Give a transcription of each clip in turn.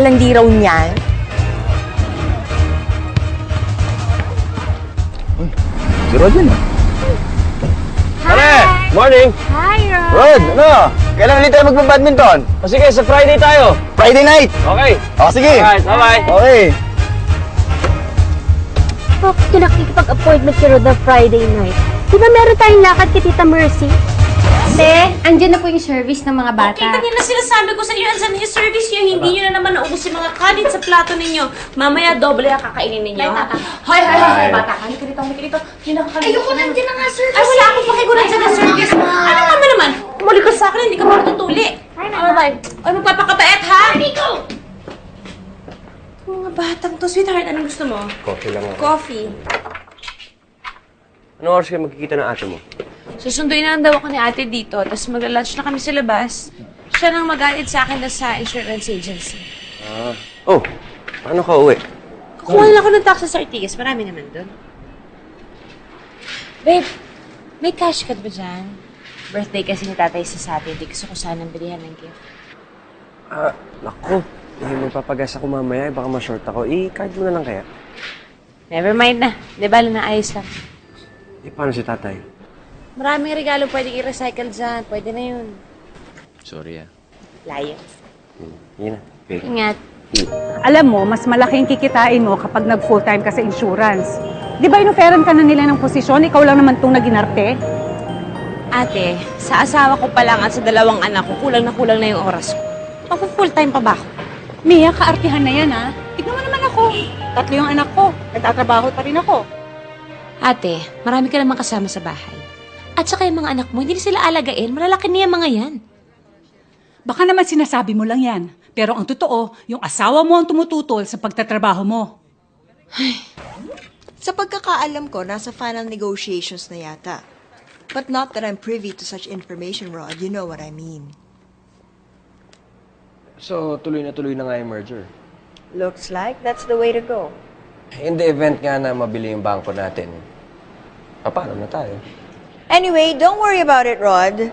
Landi raw niyan. Si Rod yun ah. Pare! Morning! Hi, Ron. Rod, ano? Kailan ulit tayo magpa-badminton? O sige, sa Friday tayo. Friday night! Okay. O, sige! Alright, bye-bye. Okay. Bakit ka nakikipag-appointment kay Rod na Friday night? Di ba meron tayong lakad kay Tita Mercy? Ate, andyan na po yung service ng mga bata. Okay, ganyan na sinasabi ko sa inyo. Ansan yung service nyo? Hindi nyo na naman naubos yung mga kanin sa plato ninyo. Mamaya, doble ang kakainin ninyo. Hoy, bata. Halika dito, halika dito. Ayoko nandiyan na nga service. Ay, wala akong pakiguran sa service. Ano naman? Umuli ka sa akin, hindi ka matutuli. Alright. Ay, magpapakabait, ha? Mga batang to. Sweetheart, anong gusto mo? Coffee lang ako. Coffee. Anong oras kayo magkikita ng ate mo? Susunduin na lang daw ako ni ate dito, tapos mag-lunch na kami sa labas. Siya nang mag-alid sa akin na sa insurance agency. Oh, paano ka uwi? Kukuha lang ako ng taxi sa Ortigas. Marami naman doon. Babe, may cash card ba dyan? Birthday kasi ni tatay sa Saturday. Gusto ko sanang bilihan ng gift. Naku. Magpapagas ako mamaya. Baka ma-short ako. I-card mo na lang kaya. Never mind na. Di ba, na ayos lang. Paano si tatay? Maraming regalo pwedeng i-recycle dyan. Pwede na yun. Sorry Layo. Yun na. Okay. Ingat. Alam mo, mas malaking kikitain mo kapag nag-full-time ka sa insurance. Di ba inoferan ka na nila ng posisyon? Ikaw lang naman itong naginarte? Ate, sa asawa ko pa lang at sa dalawang anak ko, kulang na yung oras ko. Full time pa ba ako? Mia, kaartihan na yan, ha? Tignan mo naman ako. 3 yung anak ko. Nagtatrabaho pa rin ako. Ate, marami ka naman kasama sa bahay. At saka yung mga anak mo, hindi sila alagain. Malalaki niya mga yan. Baka naman sinasabi mo lang yan. Pero ang totoo, yung asawa mo ang tumututol sa pagtatrabaho mo. Sa pagkakaalam ko, nasa final negotiations na yata. But not that I'm privy to such information, Rod. You know what I mean. So, tuloy na nga yung merger. Looks like that's the way to go. In the event nga na mabili yung bangko natin, paano na tayo? Anyway, don't worry about it, Rod.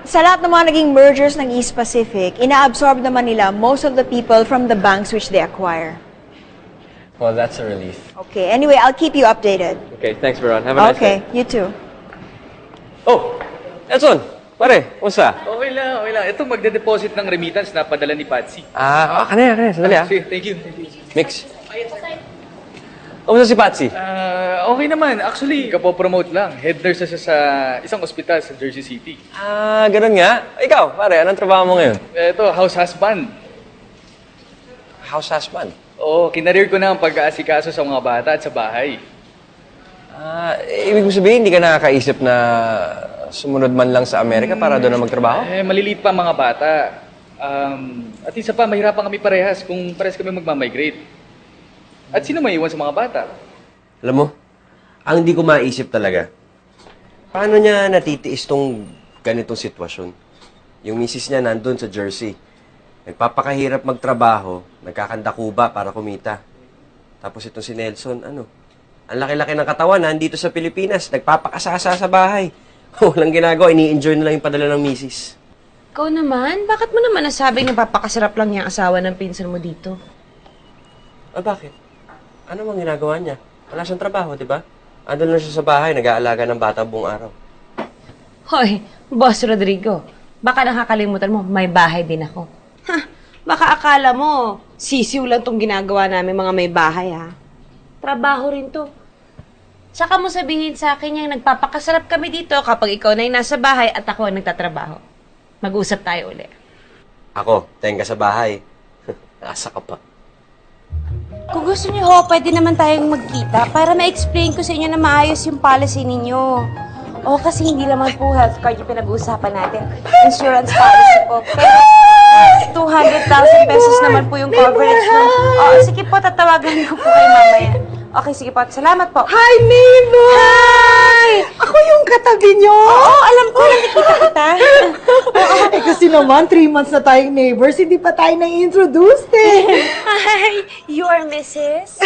Sa lahat ng mga naging mergers ng East Pacific, ina-absorb naman nila most of the people from the banks which they acquire. Well, that's a relief. Okay, anyway, I'll keep you updated. Okay, thanks, Veron. Have a nice Okay, day. you too. Oh! Edson! Pare, kumusta? Okay lang. Ito, magde-deposit ng remittance na padala ni Patsy. Kanina. Sandali Sige, thank you. Mix. Kumusta si Patsy? Okay naman. Actually, kapopromote lang. Head nurse siya sa isang ospital sa Jersey City. Ganun nga. Ikaw, pare, anong trabaho mo ngayon? Ito, house husband. House husband. Oo, kinareer ko na ang pag-aasikaso sa mga bata at sa bahay. Ibig mo sabihin, hindi ka nakakaisip na sumunod man lang sa Amerika para doon na magtrabaho? Maliliit pa ang mga bata. At isa pa, mahirapan kami parehas kung parehas kami magmamigrate. At sino may iwan sa mga bata? Alam mo, ang hindi ko maisip talaga, paano niya natitiis tong ganitong sitwasyon? Yung misis niya nandun sa Jersey. Nagpapakahirap magtrabaho, nagkakandakuba para kumita. Tapos itong si Nelson, ang laki-laki ng katawan, nandito sa Pilipinas, nagpapakasasa sa bahay. Walang ginagawa, ini-enjoy na lang yung padala ng misis. Ikaw naman, bakit mo naman nasabing napapakasarap lang yung asawa ng pinsan mo dito? Bakit? Ano mang ginagawa niya? Wala siyang trabaho, di ba? Andun lang siya sa bahay, nag-aalaga ng bata buong araw. Hoy, Boss Rodrigo, baka nakakalimutan mo, may bahay din ako. Baka akala mo, sisiw lang tong ginagawa namin mga may bahay, ha? Trabaho rin to. Tsaka mo sabihin sa akin yung nagpapakasarap kami dito kapag ikaw na yung nasa bahay at ako ang nagtatrabaho. Mag-usap tayo uli. Ako, tenga sa bahay. Asa ka pa. Kung gusto niyo ho, pwede naman tayong magkita para ma-explain ko sa inyo na maayos yung policy ninyo. O, kasi hindi naman po health card yung pinag-uusapan natin. Insurance policy po. Pero 200,000 pesos naman po yung coverage mo. O, sige po, tatawagan ko po kayo mamaya. Okay, sige po. Salamat po. Hi, neighbor! Hi! Ako yung katabi nyo! Oo, alam ko. Nakikita kita. Kasi naman, 3 months na tayong neighbors, hindi pa tayo na-introduced Hi, you are Mrs.?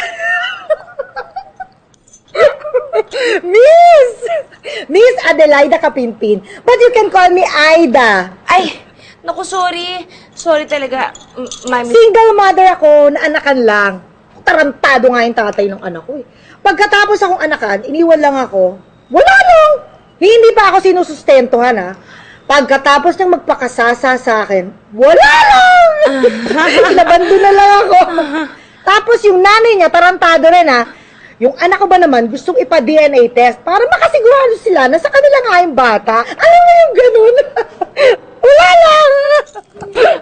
Miss Adelaida Kapinpin. But you can call me Aida. Ay, naku, sorry. Sorry talaga, Mami. Single mother ako na anakan lang. Tarantado nga yung tatay ng anak ko eh. Pagkatapos akong anakan, iniwan lang ako. Wala lang! Hindi pa ako sinusustentuhan ha. Pagkatapos niyang magpakasasa sa akin, wala lang! Nabando na lang ako. Tapos yung nanay niya, tarantado rin ha. Yung anak ko ba naman, gustong ipa-DNA test para makasigurado sila na sa kanila nga yung bata. Alam mo yung ganun? Wala lang!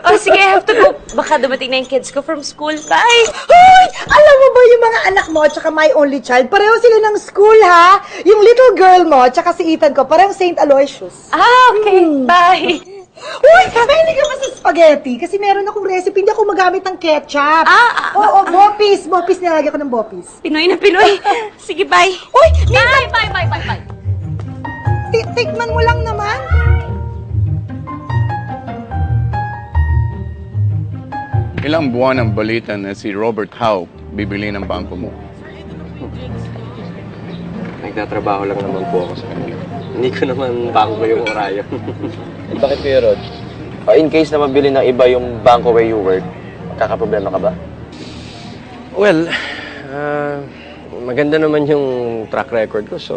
Oh, sige, I have to go. Baka dumating na yung kids ko from school. Bye! Hoy! Alam mo ba yung mga anak mo at saka my only child, pareho sila ng school ha? Yung little girl mo at saka si Ethan ko, pareho St. Aloysius. Okay. Bye! Uy, mahilig ka ba sa spaghetti? Kasi meron akong recipe, hindi ako magamit ng ketchup. Oo, bopis. Bopis, nilagay ko ng bopis. Pinoy na Pinoy. Sige, bye. Uy! Bye. Tikman mo lang naman. Ilang buwan ang balita na si Robert Howe bibili ng bangko mo. Nagtatrabaho lang naman po ako sa kanya. Hindi ko naman bangko yung Orion. Eh, bakit kayo, Rod? In case na mabili ng iba yung banko where you work, magkakaproblema ka ba? Well, maganda naman yung track record ko, so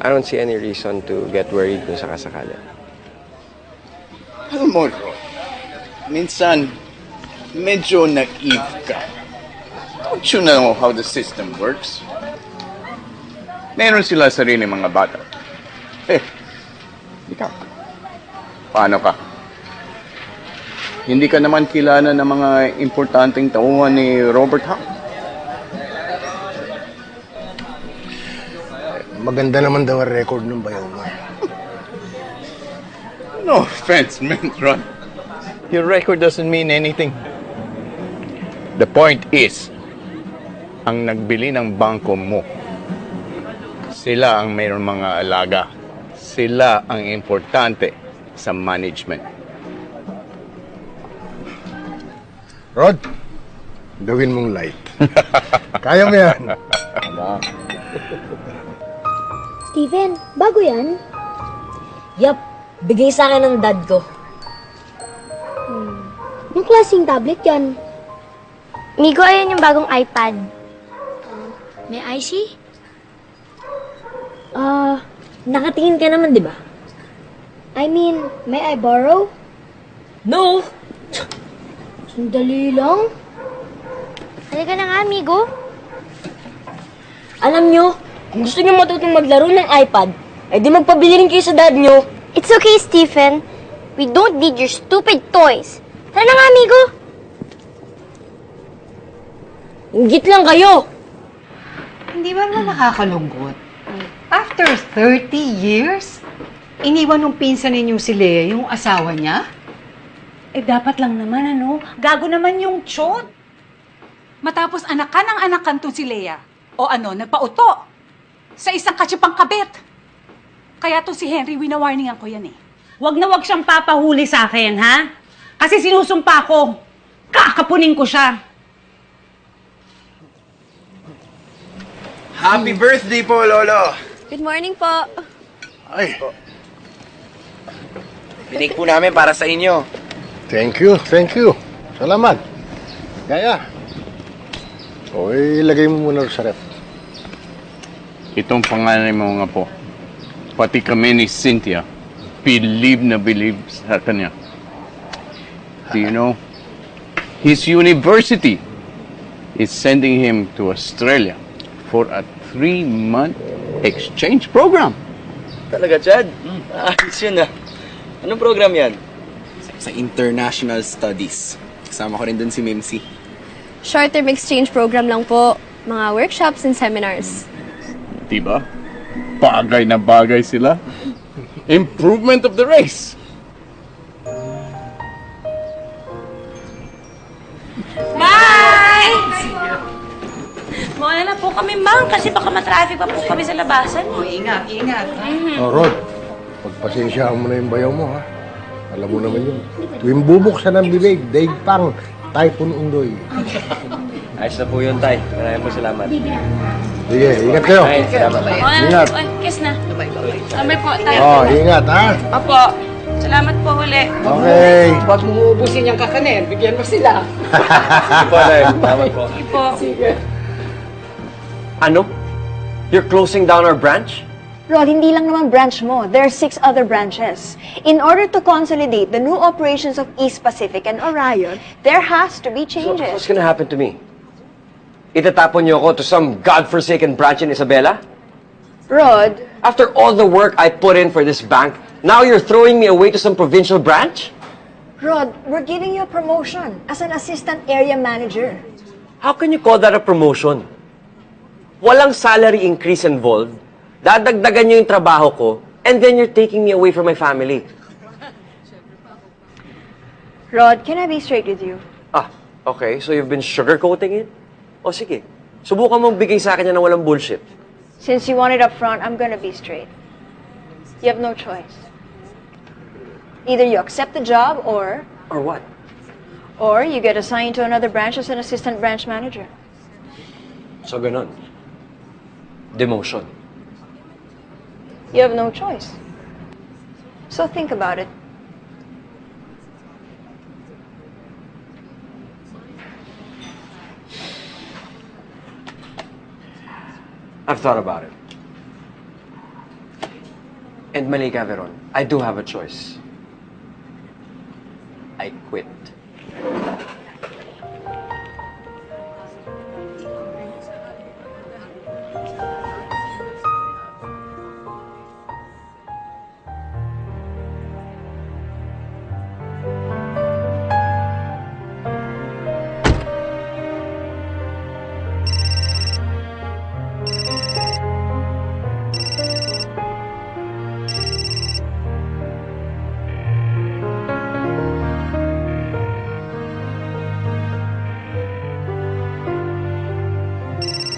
I don't see any reason to get worried kung sakasakala. Alam mo, Rod, minsan, medyo naive ka. Don't you know how the system works? Meron sila sarili mga bata. Ikaw, paano ka? Hindi ka naman kilala ng mga importanteng tauhan ni Robert Howe. Maganda naman daw ang record ng bayaw mo. No offense, man, Ron. Your record doesn't mean anything. The point is, ang nagbili ng bangko mo, sila ang mayroong mga alaga. Sila ang importante sa management. Rod, gawin mong light. Kaya mo yan. Steven, bago yan? Yup, bigay sa akin ng dad ko. Yung klaseng tablet yan. Migo, ayan yung bagong iPad. May IC? Nakatingin ka naman, di ba? I mean, may I borrow? No! Sandali lang. Halika na nga, amigo. Alam nyo, kung gusto nyo matutong maglaro ng iPad, ay di magpabili rin kayo sa dad nyo. It's okay, Stephen. We don't need your stupid toys. Tara na nga, amigo. Ingit lang kayo. Hindi ba nakakalungkot? After 30 years, iniwan ng pinsan ninyo si Lea yung asawa niya? Eh, dapat lang naman, ano? Gago naman yung tiyot. Matapos anakan ng anakan to si Lea. O ano, nagpauto. Sa isang katsipang kabit. Kaya to si Henry, winawarningan ko yan eh. Wag na wag siyang papahuli sa akin, ha? Kasi sinusumpa ko. Kakapunin ko siya. Happy birthday po, Lolo! Good morning po. Ay, Pinik po namin para sa inyo. thank you. Salamat. Kaya. O, ilagay mo muna sa ref. Itong panganay mo nga po, pati kami ni Cynthia, believe sa kanya. Do you know, his university is sending him to Australia for a 3-month exchange program. Talaga, Chad? Ayos yun ah. Anong program yan? Sa International Studies. Kasama ko rin dun si Mimsy. Short-term exchange program lang po. Mga workshops and seminars. Diba? Bagay na bagay sila. Improvement of the race. Bye! Mauna na po kami, ma'am, kasi baka matraffic pa po kami sa labasan. Ingat. Oh, Rod, pagpasensyaan mo na yung bayaw mo, ha? Alam mo naman yun. Tuwing bubuksan ng bibig, daig pang, typhoon undoy. Ayos na po yun, Tay. Maraming po salamat. Sige, ingat kayo. Ay, salamat. Mauna na Ingat. po. Kiss na. Bye po, tayo. Oh, ingat, ha? Opo. Salamat po uli. Okay. Huwag mo uubusin yung kakanin. Bigyan mo sila. Sige po, Nay. Salamat po. Sige po. Ano? You're closing down our branch? Rod, hindi lang naman branch mo. There are 6 other branches. In order to consolidate the new operations of East Pacific and Orion, there has to be So, changes. what's gonna happen to me? Itatapon niyo ako to some godforsaken branch in Isabela? Rod, After all the work I put in for this bank, now you're throwing me away to some provincial branch? Rod, we're giving you a promotion as an assistant area manager. How can you call that a promotion? Walang salary increase involved. Dadagdagan niyo yung trabaho ko, and then you're taking me away from my family. Rod, can I be straight with you? Ah, okay. So you've been sugarcoating it? O sige, subukan mong bigay sa akin yan ng walang bullshit. Since you want it up front, I'm gonna be straight. You have no choice. Either you accept the job Or what? or you get assigned to another branch as an assistant branch manager. So ganun. Demotion. You have no choice. So think about it. I've thought about it. And Malika Veron, I do have a choice. I quit.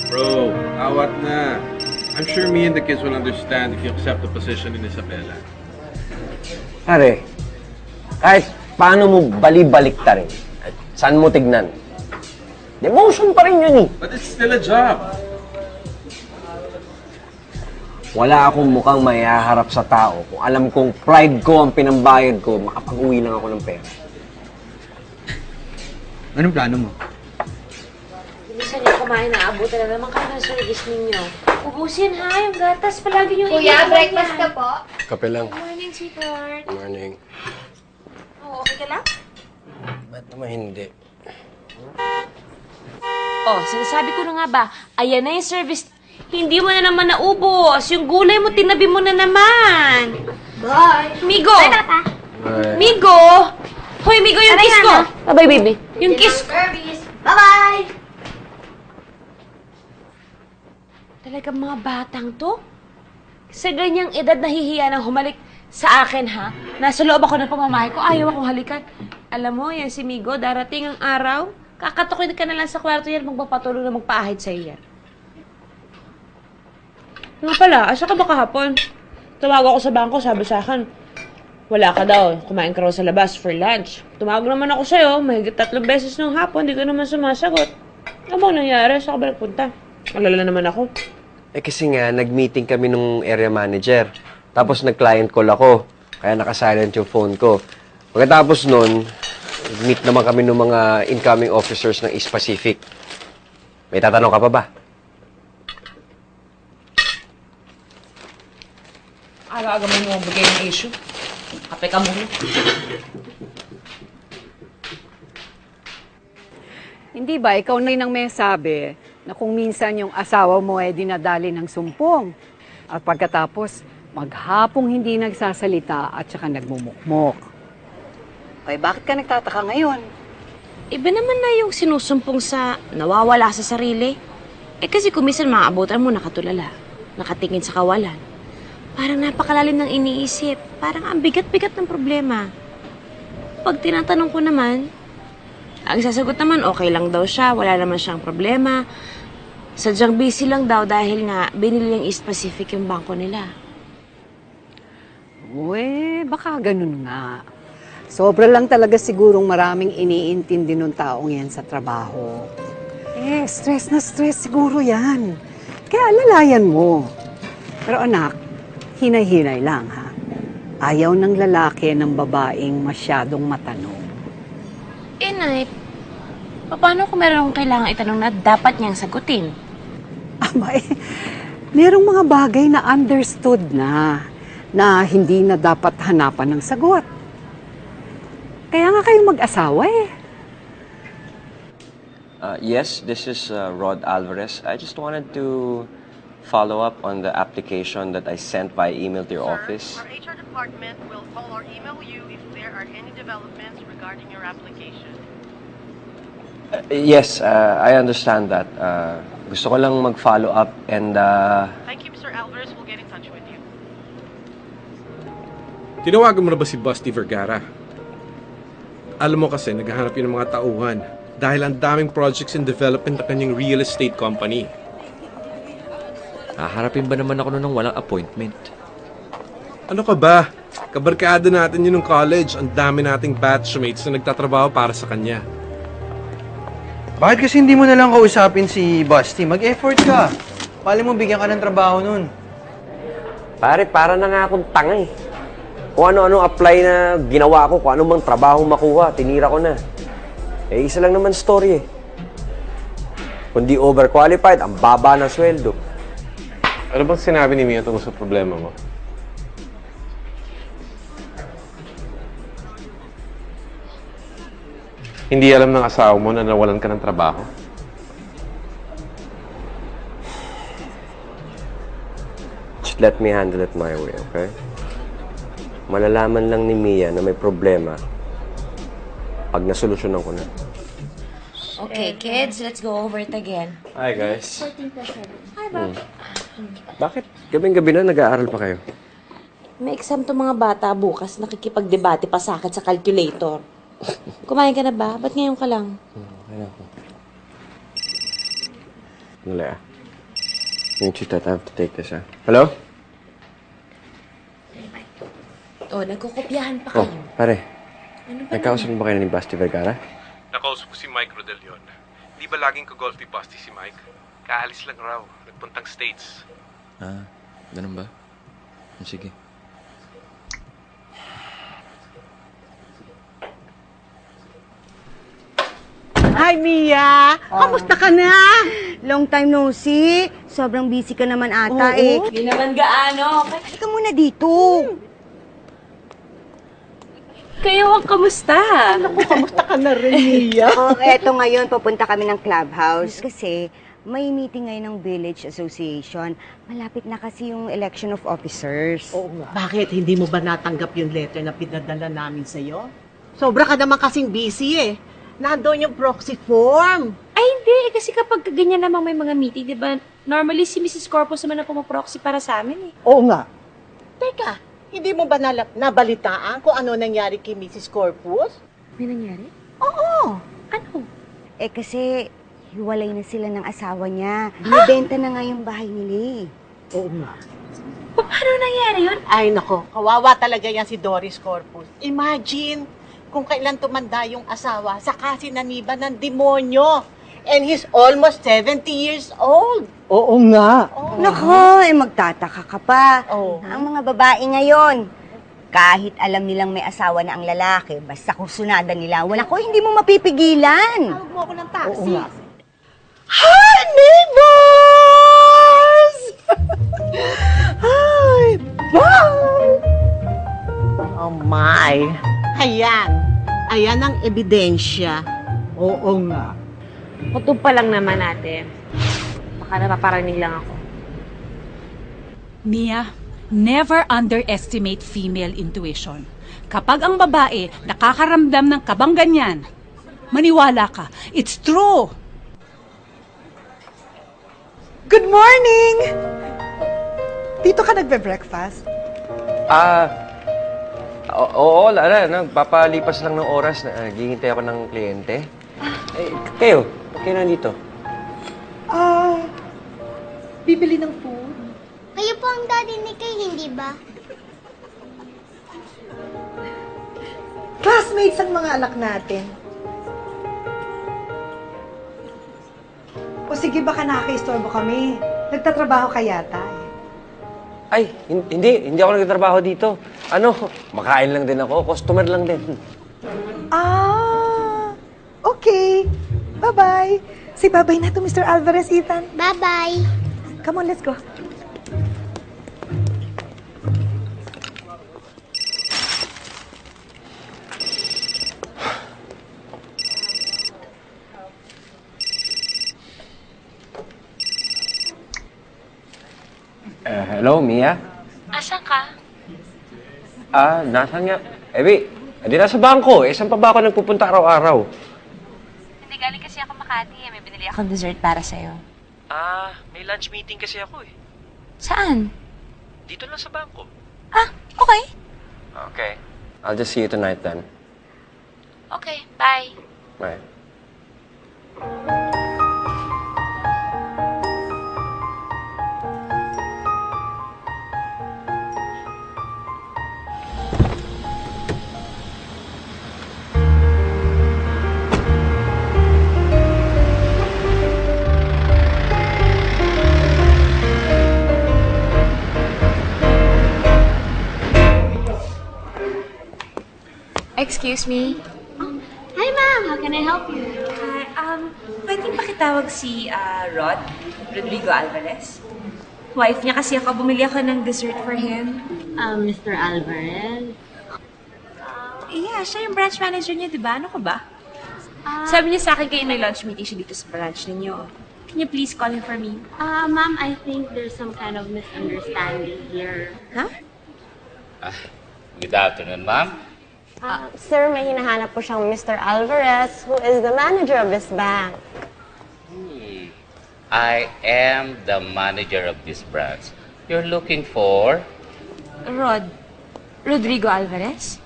Bro, awat na. I'm sure me and the kids will understand if you accept the position in Isabela. Pare, kahit paano mo bali-baliktarin at saan mo tignan, demotion pa rin yun eh. But it's still a job. Wala akong mukhang mayaharap sa tao kung alam kong pride ko ang pinambayad ko, makapag-uwi lang ako ng pera. Anong plano mo? Bilisan niyo kumain na. Abutan na naman kayo ng service ninyo. Ubusin ha, yung gatas. Palagi yung Kuya, breakfast ka po? Kape lang. Morning, sweetheart. Morning. Oh, okay ka lang? Ba't naman hindi? Oh, sinasabi ko na nga ba, ayan na yung service. Hindi mo na naman naubos. Yung gulay mo, tinabi mo na naman. Bye! Migo! Bye, Papa! Migo! Hoy, Migo, yung kiss ko! Bye-bye, baby. Yung kiss ko. Service! Bye-bye! Talagang mga batang to? Sa ganyang edad, nahihiya nang humalik sa akin, ha? Nasa loob ako ng pamamahay ko, ayaw akong halikan. Alam mo, yan si Migo, darating ang araw, kakatukin ka na lang sa kwarto yan, magpapatuloy na magpaahid sa iyo. Nga pala, asa ka ba kahapon? Tumawag ako sa bangko, sabi sa akin, wala ka daw, kumain ka raw sa labas for lunch. Tumawag naman ako sa'yo, mahigit 3 beses nung hapon, di ka naman sumasagot. Ano bang nangyari? Saan ka ba nagpunta? Alala naman ako. Eh kasi nga, nag-meeting kami nung area manager. Tapos nag-client call ako. Kaya naka-silent yung phone ko. Pagkatapos nun, meet naman kami ng mga incoming officers ng East Pacific. May tatanong ka pa ba? Aga-aga mo mo bigay ng issue. Kape ka muna. Hindi ba, ikaw na yung may sabi na kung minsan yung asawa mo ay dinadali ng sumpong at pagkatapos maghapong hindi nagsasalita at saka nagmumukmok. Ay, bakit ka nagtataka ngayon? Iba naman na yung sinusumpong sa nawawala sa sarili. Eh kasi kung minsan maabutan mo nakatulala, nakatingin sa kawalan. Parang napakalalim ng iniisip. Parang ang bigat-bigat ng problema. Pag tinatanong ko naman, ang sasagot naman okay lang daw siya, wala naman siyang problema. Sadyang busy lang daw dahil nga binili ng East Pacific yung bangko nila. Uwe, baka ganun nga. Sobra lang talaga sigurong maraming iniintindi ng taong yan sa trabaho. Eh, stress na stress siguro yan. Kaya alalayan mo. Pero anak, hinay-hinay lang ha. Ayaw ng lalaki ng babaeng masyadong matanong. Nay, paano kung meron akong kailangan itanong na dapat niyang sagutin? Abay, merong mga bagay na understood na hindi na dapat hanapan ng sagot. Kaya nga kayo mag-asawa eh. Yes, this is Rod Alvarez. I just wanted to follow up on the application that I sent by email to your office. Our HR department will call or email you if there are any developments regarding your application. Yes, I understand that. Gusto ko lang mag-follow up and... Thank you, Mr. Alvarez. We'll get in touch with you. Tinawagan mo na ba si Busty Vergara? Alam mo kasi, naghahanap yun ng mga tauhan dahil ang daming projects in development ng kanyang real estate company. Haharapin ba naman ako ng walang appointment? Ano ka ba? Kabarkada natin yun ng college. Ang dami nating batchmates na nagtatrabaho para sa kanya. Bakit kasi hindi mo na lang kausapin si Busty? Mag-effort ka. Pali mo bigyan ka ng trabaho nun. Pare, para na nga akong tanga eh. Kung ano-ano apply na ginawa ko, kung ano mang trabaho makuha, tinira ko na. Eh, isa lang naman story eh. Kung di overqualified, ang baba ng sweldo. Ano bang sinabi ni Mia tungkol sa problema mo? Hindi alam ng asawa mo na nawalan ka ng trabaho? Just let me handle it my way, okay? Malalaman lang ni Mia na may problema pag nasolusyonan ko na. Okay, kids, let's go over it again. Hi, guys. 14+7. Hi, Bob. Bakit? Gabing-gabi na nag-aaral pa kayo? May exam to mga bata bukas. Nakikipagdebate pa sa akin sa calculator. Kumain ka na ba? Ba't ngayon ka lang? Okay na ako. Nala. Yung chita, I have to take this, ha? Hello? Oh, nagkukopyahan pa kayo. Pare. Ano ba Nagkausap mo ba kayo ni Busty Vergara? Nakausap ko si Mike Rodelion. Di ba laging kagolf ni Busty si Mike? Kaalis lang raw. Nagpuntang States. Ganun ba? Sige. Hi, Mia! Kamusta ka na? Long time no see. Sobrang busy ka naman ata eh. Hindi naman gaano. Halika muna dito. Kayo ang kamusta? Naku, kamusta ka na rin, Mia? Eto ngayon, papunta kami ng clubhouse kasi may meeting ngayon ng Village Association. Malapit na kasi yung election of officers. Oo nga. Bakit? Hindi mo ba natanggap yung letter na pinadala namin sa'yo? Sobra ka naman kasing busy eh. Nandoon yung proxy form. Ay, hindi. Kasi kapag ganyan namang may mga meeting, di ba? Normally, si Mrs. Corpus naman ang pumaproxy para sa amin eh. Oo nga. Teka, hindi mo ba nabalitaan kung ano nangyari kay Mrs. Corpus? May nangyari? Oo. Ano? Eh kasi hiwalay na sila ng asawa niya. Binibenta na nga yung bahay nila eh. Oo nga. Paano nangyari yun? Ay nako, kawawa talaga yan si Doris Corpus. Imagine kung kailan tumanda yung asawa, saka sinaniba ng demonyo. And he's almost 70 years old. Oo nga. Nako, eh magtataka ka pa. Ang mga babae ngayon, kahit alam nilang may asawa na ang lalaki, basta kung sunada nila, wala ko, hindi mo mapipigilan. Tawag mo ako ng taxi. Oo nga. Hi, neighbors! Hi! Bye! Oh my! Ayan. Ayan ang ebidensya. Oo nga. Kutub pa lang naman natin. Baka napaparaning lang ako. Mia, never underestimate female intuition. Kapag ang babae nakakaramdam ng kabang ganyan, maniwala ka. It's true! Good morning! Dito ka nagbe-breakfast? Oo, nagpapalipas lang ng oras na naghihintay ako ng kliyente. Kayo nandito? Bibili ng food? Kayo po ang daddy ni Kay, hindi ba? Classmates ang mga anak natin. O sige, baka nakaka-istorbo kami. Nagtatrabaho ka yata eh. Ay, hindi ako nagtatrabaho dito. Ano, makain lang din ako. Customer lang din. Ah, okay. Bye-bye. Say bye-bye na to Mr. Alvarez, Ethan. Bye-bye. Come on, let's go. Hello, Mia? Asan ka? Nasaan nga? Di nasa bangko. Saan pa ba ako nagpupunta araw-araw? Hindi, galing kasi ako Makati. May binili akong dessert para sa'yo. May lunch meeting kasi ako eh. Saan? Dito lang sa bangko. Okay. Okay. I'll just see you tonight then. Okay, bye. Bye. Excuse me? Hi, ma'am. How can I help you? Pwedeng pakitawag si Rodrigo Alvarez? Wife niya kasi ako. Bumili ako ng dessert for him. Mr. Alvarez? Yeah, siya yung branch manager niya, di ba? Ano ka ba? Sabi niya sa akin kayo may lunch meeting siya dito sa branch ninyo. Can you please call him for me? Ma'am, I think there's some kind of misunderstanding here. Huh? Good afternoon, ma'am. Sir, may hinahanap po siyang Mr. Alvarez, who is the manager of this bank. I am the manager of this branch. You're looking for? Rodrigo Alvarez?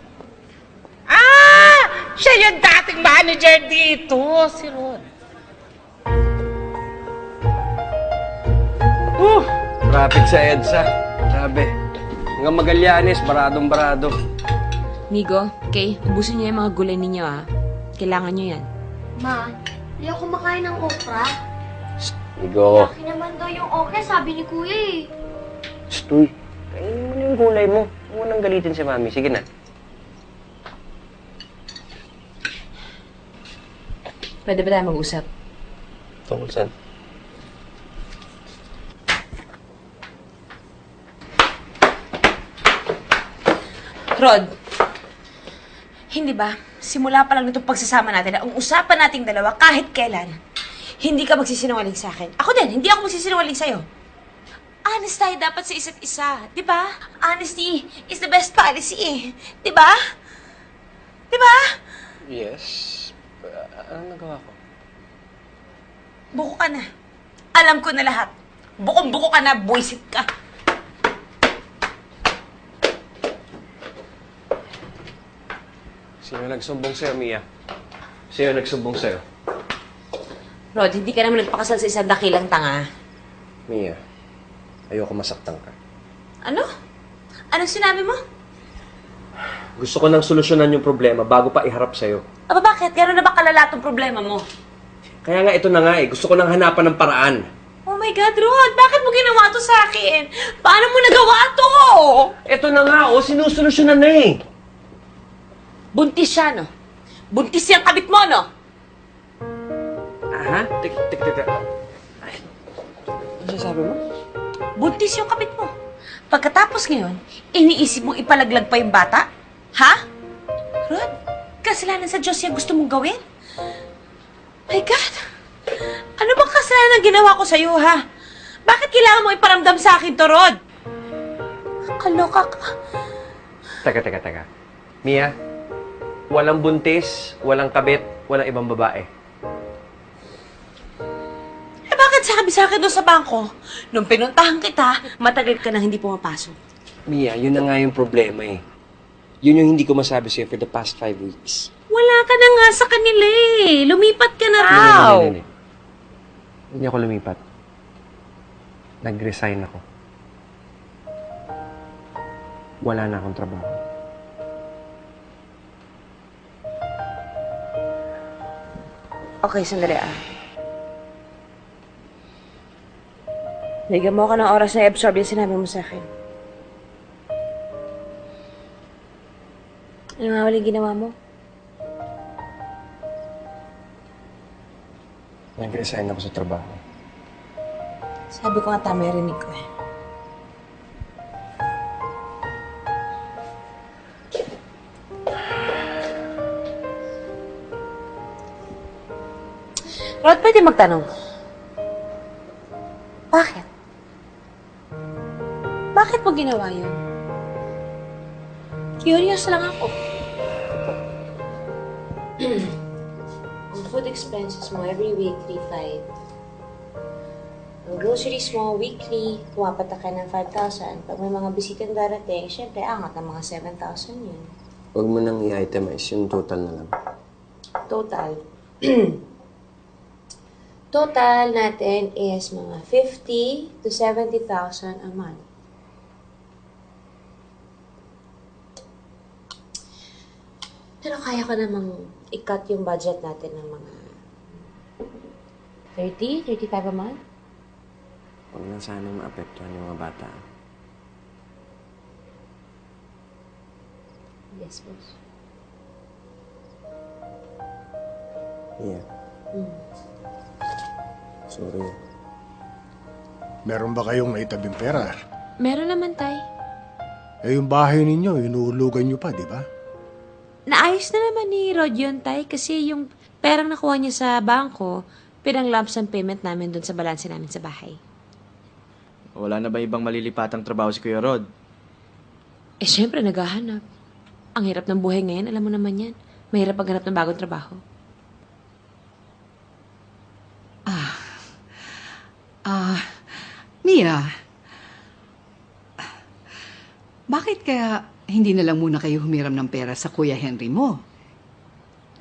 Siya yung dating manager dito, si Rod. Traffic sa EDSA. Grabe. Hanggang Magallanes, baradong-barado. Migo, okay, ubusin niyo yung mga gulay ninyo, Kailangan niyo yan. Ma, hindi ako kumakain ng okra. Migo. Laki naman daw yung okra, sabi ni Kuya eh. Stoy. Kainin mo na yung gulay mo. Huwag mo nang galitin si Mami. Sige na. Pwede ba tayo mag-usap? Tungkol saan? Rod, hindi ba? Simula pa lang nitong pagsasama natin na ang usapan nating dalawa kahit kailan, hindi ka magsisinungaling sa akin. Ako din, hindi ako magsisinungaling sa'yo. Honest tayo dapat sa isa't isa, di ba? Honesty is the best policy eh. Di ba? Di ba? Yes. Anong nagawa ko? Buko ka na. Alam ko na lahat. Bukong-buko ka na, buwisit ka. Sino nagsumbong sa'yo, Mia? Sino nagsumbong sa'yo? Rod, hindi ka naman nagpakasal sa isang dakilang tanga. Mia, ayoko masaktan ka. Ano? Anong sinabi mo? Gusto ko nang solusyonan yung problema bago pa iharap sa'yo. Aba bakit? Gano'n na ba kalala tong problema mo? Kaya nga ito na nga Gusto ko nang hanapan ng paraan. Oh my God, Rod! Bakit mo ginawa to sa akin? Paano mo nagawa to? Ito na nga, sinusolusyonan na eh. Buntis siya, no? Buntis yung kabit mo, no? Aha? Teka. Ano sabi mo? Buntis yung kabit mo. Pagkatapos ngayon, iniisip mong ipalaglag pa yung bata? Ha? Rod, kasalanan sa Diyos yung gusto mong gawin? My God! Ano bang kasalanan ang ginawa ko sa'yo, ha? Bakit kailangan mo iparamdam sa akin to, Rod? Kaloka ka. Teka. Mia, walang buntis, walang kabit, walang ibang babae. Bakit sabi sa akin doon sa bangko? Nung pinuntahan kita, matagal ka nang hindi pumapasok. Mia, yun na nga yung problema eh. Yun yung hindi ko masabi sa'yo for the past 5 weeks. Wala ka na nga sa kanila eh. Lumipat ka na raw. Hindi ako lumipat. Nag-resign ako. Wala na akong trabaho. Okay, sandali Bigyan mo ako ng oras na i-absorb yung sinabi mo sa akin. Ano nga ulit ginawa mo? Nag-resign ako sa trabaho. Sabi ko nga tama yung rinig ko eh. Rod, pwede magtanong. Bakit? Bakit mo ginawa yun? Curious lang ako. Ang food expenses mo every week, 3,500. Ang groceries mo, weekly, kumapata ka ng 5,000. Pag may mga bisitang darating, syempre, angat ng mga 7,000 yun. Huwag mo nang i-itemize, yung total na lang. Total. Total natin is mga 50 to 70,000 a month. Pero kaya ko namang i-cut yung budget natin ng mga 30, 35 a month. Huwag na sana maapektuhan yung mga bata. Yes, boss. Yeah. Sorry. Meron ba kayong naitabing pera? Meron naman, Tay. Eh, yung bahay ninyo, inuulugan nyo pa, di ba? Naayos na naman ni Rod yun, Tay, kasi yung perang nakuha niya sa bangko, pinang-lump sum payment namin dun sa balanse namin sa bahay. Wala na ba ibang malilipatang trabaho si Kuya Rod? Eh, syempre, naghahanap. Ang hirap ng buhay ngayon, alam mo naman yan. Mahirap maghanap ng bagong trabaho. Mia, bakit kaya hindi na lang muna kayo humiram ng pera sa Kuya Henry mo?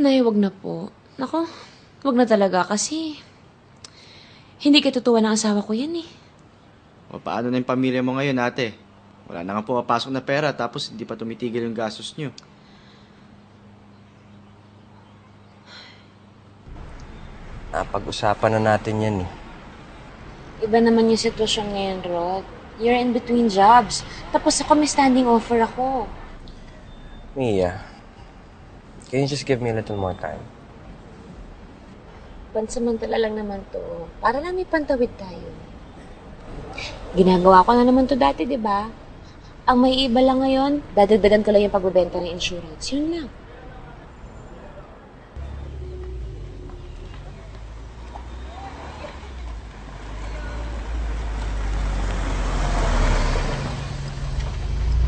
Nay, wag na po. Nako, wag na talaga kasi hindi katutuwa ng asawa ko yan eh. O paano na yung pamilya mo ngayon, ate? Wala na nga pumapasok na pera tapos hindi pa tumitigil yung gastos nyo. Napag-usapan na natin yan eh. Iba naman yung sitwasyon ngayon, Rod. You're in between jobs. Tapos ako may standing offer ako. Mia, can you just give me a little more time? Pansamantala lang naman to. Para lang may pantawid tayo. Ginagawa ko na naman to dati, di ba? Ang may iba lang ngayon, dadagdagan ko lang yung pagbebenta ng insurance. Yun lang.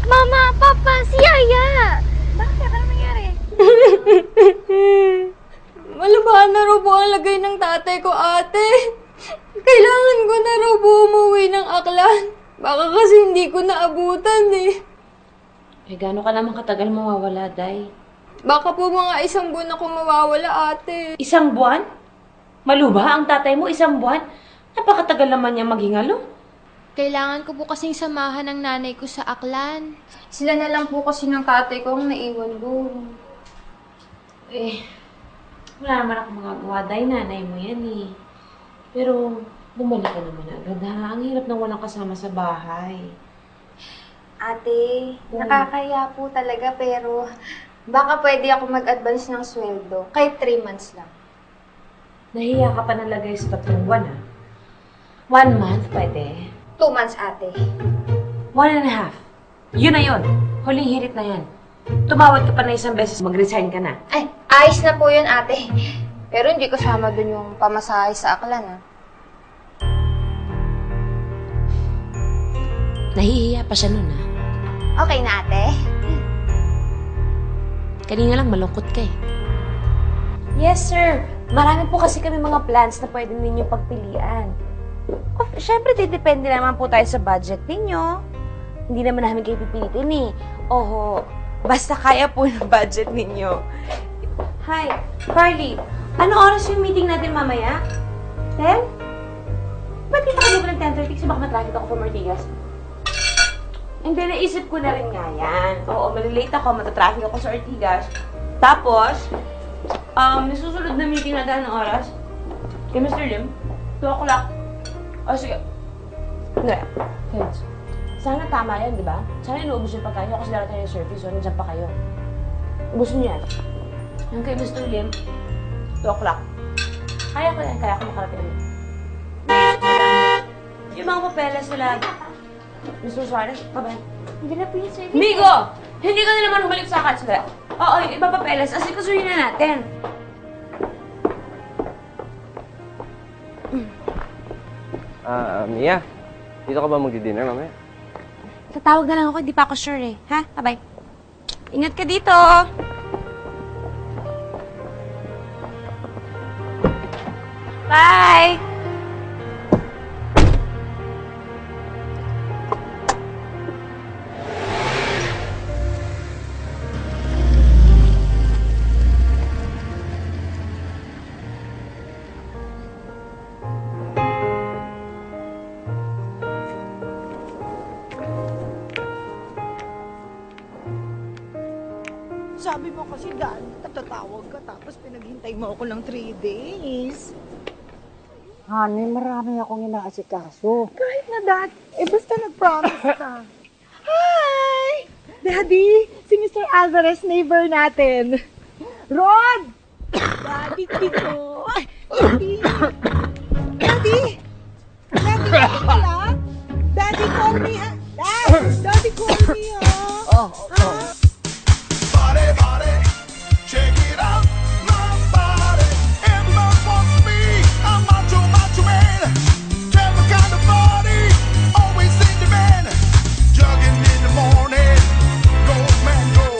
Mama, Papa, si Yaya! Bakit? Ano nangyari? Malabahan na raw po ang lagay ng tatay ko, ate. Kailangan ko na raw po umuwi ng Aklan. Baka kasi hindi ko naabutan eh. Eh, gaano ka naman katagal mawawala, Day? Baka po mga 1 buwan ako mawawala, ate. 1 buwan? Maluba ang tatay mo 1 buwan? Napakatagal naman niyang maghingalo. Kailangan ko po kasing samahan ng nanay ko sa Aklan. Sila na lang po kasi ng tatay ko ang naiwan doon. Eh, wala naman ako magagawa, Day. Nanay mo yan eh. Pero, bumalik ka naman agad ha. Ang hirap nang walang kasama sa bahay. Ate, nakakaya po talaga pero baka pwede ako mag-advance ng sweldo. Kahit 3 months lang. Nahiya ka pa nalagay sa 3 buwan ha. 1 month pwede. 2 months, ate. 1.5. Yun na yun. Huling hirit na yan. Tumawad ka pa na 1 beses, mag-resign ka na. Ay, ayos na po yun, ate. Pero hindi kasama dun yung pamasahe sa Aklan, ha? Nahihiya pa siya nun, ha? Okay na, ate. Kanina lang malungkot ka eh. Yes, sir. Marami po kasi kami mga plans na pwede ninyo pagpilian. Oh, syempre, depende naman po tayo sa budget ninyo. Hindi naman namin kayo pipilitin eh. Oho, basta kaya po ng budget ninyo. Hi, Carly. Ano oras yung meeting natin mamaya? 10? Ba't kita ka ng 10:30 kasi baka matraffic ako from Ortigas? Hindi, naisip ko na rin nga yan. Oo, malilate ako, matatraffic ako sa Ortigas. Tapos, nasusunod na meeting natin ng oras. Kay Mr. Lim, 2 o'clock. O, sige. Hindi. Friends, sana tama yan, di ba? Sana inuubos yung pagkain nyo kasi darating yung service, so nandiyan pa kayo. Gusto niyo yan? Yung kay Mr. Lim, 2 o'clock. Kaya ko yan, kaya ko makarating. Yung mga papeles nila, Mr. Suarez, pabayan. Hindi na po yung service. Migo! Hindi ka na naman humalik sa akin. Sandali. Oo, yung iba papeles, asikasuhin na natin. Mia, dito ka ba magdi-dinner mamaya? Tatawag na lang ako, hindi pa ako sure eh. Ha? Bye-bye. Ingat ka dito! Bye! Sabi mo kasi, Dan, tatatawag ka tapos pinaghintay mo ako ng 3 days. Honey, marami akong inaasikaso. Kahit na, Dad. Basta nag-promise ka. Hi! Daddy, si Mr. Alvarez, neighbor natin. Rod! Daddy, dito. Daddy! Daddy! Daddy, wala? Daddy, call me, ha? Dad! Daddy, call me, ha? Check it out, my body. Everyone wants me. I'm macho, macho man. Never kind of body, always in demand. Jogging in the morning, go man go.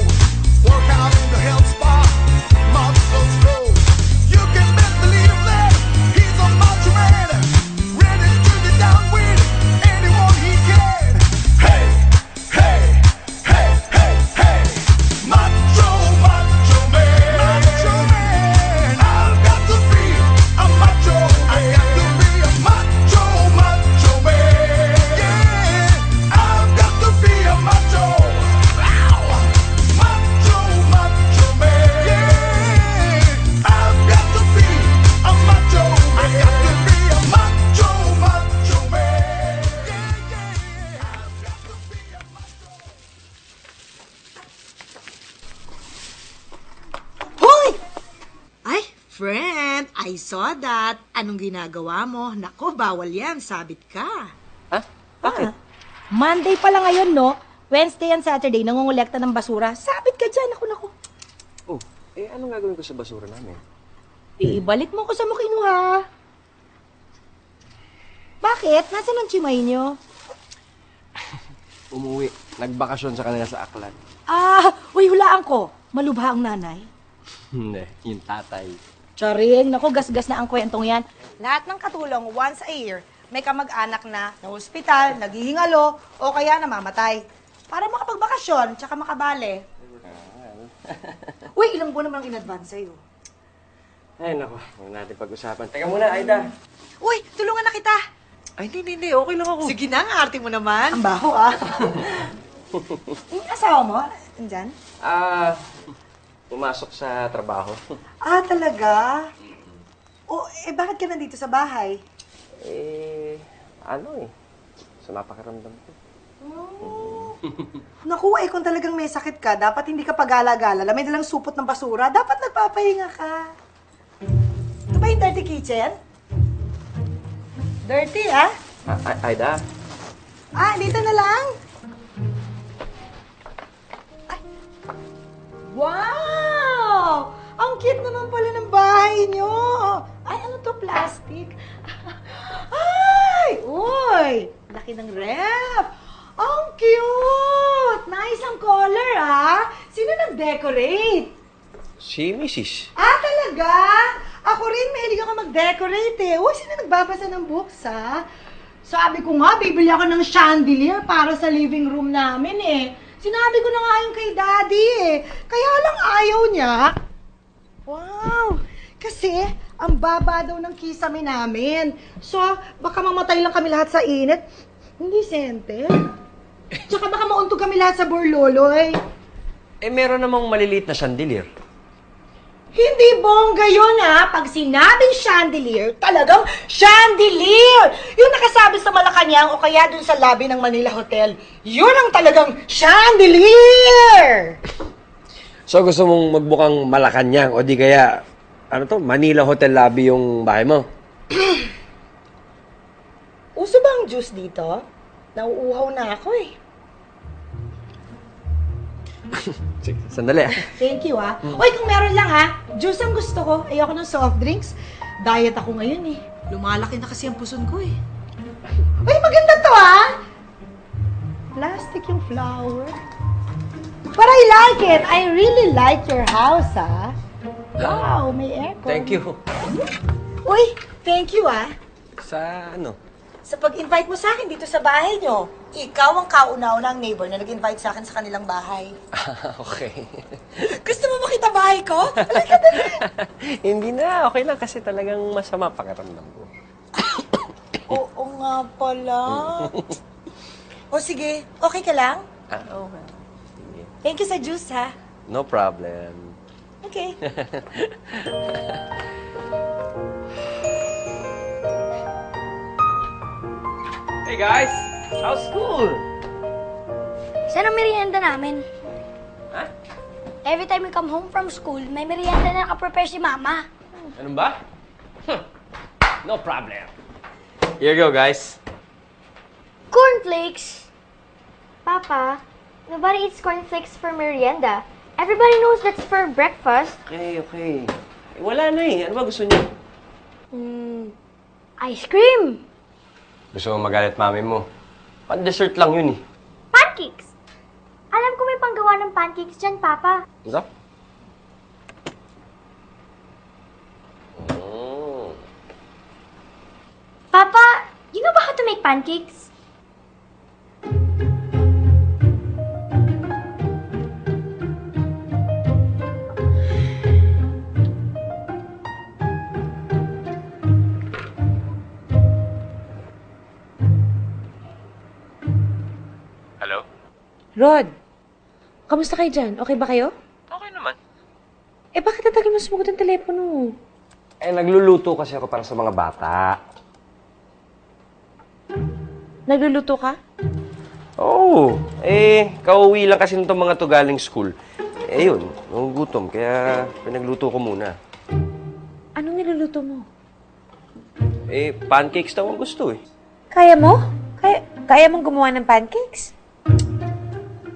Work out in the health spa, muscles grow. You can best believe that he's a macho man, ready to get down with anyone he can. Hey, hey, hey, hey, hey, macho, macho. I've got to be a macho. I got to be a macho, macho man. Yeah, I've got to be a macho. Ow! Macho, macho man. Yeah, I've got to be a macho. I got to be a macho, macho man. Yeah, I've got to be a macho. Hoy! Ay, friend, I saw that. Anong ginagawa mo? Nako, bawal yan. Sabit ka. Ha? Bakit? Monday pa lang ngayon, no? Wednesday and Saturday, nangungulekta ng basura. Sabit ka dyan. Naku. Oh, anong gagawin ko sa basura namin? Ibalik mo ko sa kinuha. Bakit? Nasaan ang chimay nyo? Umuwi. Nagbakasyon sa kanila sa Aklan. Uy, hulaan ko. Malubha ang nanay. Hindi, yung tatay. Charing, naku, gasgas na ang kwentong yan. Lahat ng katulong, once a year, may kamag-anak na hospital, naghihingalo, o kaya namamatay. Para makapagbakasyon, tsaka makabale. Uy, ilang buwan naman ang in-advance sa'yo. Ay, naku. Huwag natin pag-usapan. Teka muna, Aida. Uy, tulungan na kita. Ay, hindi. Okay lang ako. Sige na, ang arte mo naman. Ang baho, ah. Yung asawa mo, andyan? Pumasok sa trabaho. Talaga? Bakit ka nandito sa bahay? Sa napakaramdam ko. Naku, kung talagang may sakit ka, dapat hindi ka pagala-gala. May dalang supot ng basura, dapat nagpapahinga ka. Ito ba yung dirty kitchen? Dirty, ah? Aida? Dito na lang? Wow! Ang cute naman pala ng bahay nyo. Ano to, plastic? Uy! Laki ng ref. Ang cute! Nice ang color, ah. Sino nag-decorate? Si Mrs. Talaga? Ako rin, mahilig ako mag-decorate, eh. Uy, sino nagbabasa ng books, ah? Sabi ko nga, bibili ako ng chandelier para sa living room namin, eh. Sinabi ko na nga yung kay Daddy, eh. Kaya lang ayaw niya. Wow! Kasi, ang baba daw ng kisame namin. So, baka mamatay lang kami lahat sa init. Hindi, Sente. Tsaka baka mauntog kami lahat sa burloloy. Meron namang maliliit na chandelier. Hindi bongga yun, ha? Pag sinabing chandelier, talagang chandelier! Yung nakasabi sa Malacanang o kaya dun sa lobby ng Manila Hotel, yun ang talagang chandelier! So gusto mong magbukang Malacanang o di kaya, ano to, Manila Hotel Lobby yung bahay mo? Uso ba ang juice dito? Nauuhaw na ako eh. Sige, sandali ah. Thank you Uy, kung meron lang juice ang gusto ko. Ayoko ng soft drinks. Diet ako ngayon eh. Lumalaki na kasi ang puson ko eh. Uy, maganda to Plastic yung flower. But I like it. I really like your house Wow, may aircon. Thank you. Uy, thank you Sa ano? Sa pag-invite mo sa akin dito sa bahay nyo. Ikaw ang kauna-unang neighbor na nag-invite sa akin sa kanilang bahay. Okay. Gusto mo makita bahay ko? Hindi na, okay lang kasi talagang masama pakiramdam ko. Oo nga pala. O sige, okay ka lang? Okay. Thank you sa juice No problem. Okay. Hey guys, how's school? Saan ang merienda namin? Ha? Every time we come home from school, may merienda na nakaprepare si Mama. Ano ba? No problem. Here you go, guys. Cornflakes! Papa, nobody eats cornflakes for merienda. Everybody knows that's for breakfast. Okay. Wala na Ano ba gusto niyo? Ice cream! Gusto mo magalit mami mo? Pan-dessert lang yun Pancakes! Alam ko may panggawa ng pancakes dyan, Papa. Ano? Papa, you know ba how to make pancakes? Hello? Rod, kamusta kayo dyan? Okay ba kayo? Okay naman. Bakit natagal mo sumagot ang telepono? Nagluluto kasi ako para sa mga bata. Nagluluto ka? Oo. Kauwi lang kasi nitong mga to galing school. Yun, nagugutom. Kaya pinagluto ko muna. Anong niluluto mo? Pancakes daw ang gusto Kaya mo? Kaya mong gumawa ng pancakes?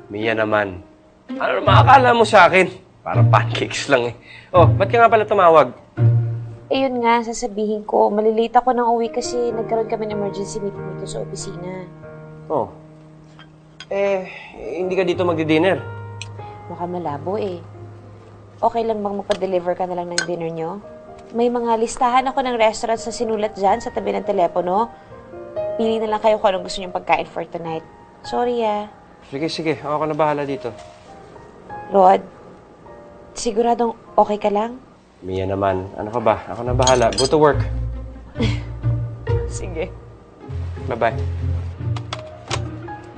Mia naman. Ano makakala mo sa akin? Parang pancakes lang ba't ka nga pala tumawag? Yun nga, sasabihin ko. Malilate ako ng uwi kasi nagkaroon kami ng emergency meeting dito sa opisina. Hindi ka dito magdi-dinner? Mukhang malabo Okay lang bang magpa-deliver ka na lang ng dinner nyo? May mga listahan ako ng restaurants na sinulat dyan sa tabi ng telepono. Pili na lang kayo kung anong gusto nyong pagkain for tonight. Sorry Sige. Ako na bahala dito. Rod, siguradong okay ka lang? Mia naman. Ano ka ba? Ako na bahala. Go to work. Sige. Bye-bye.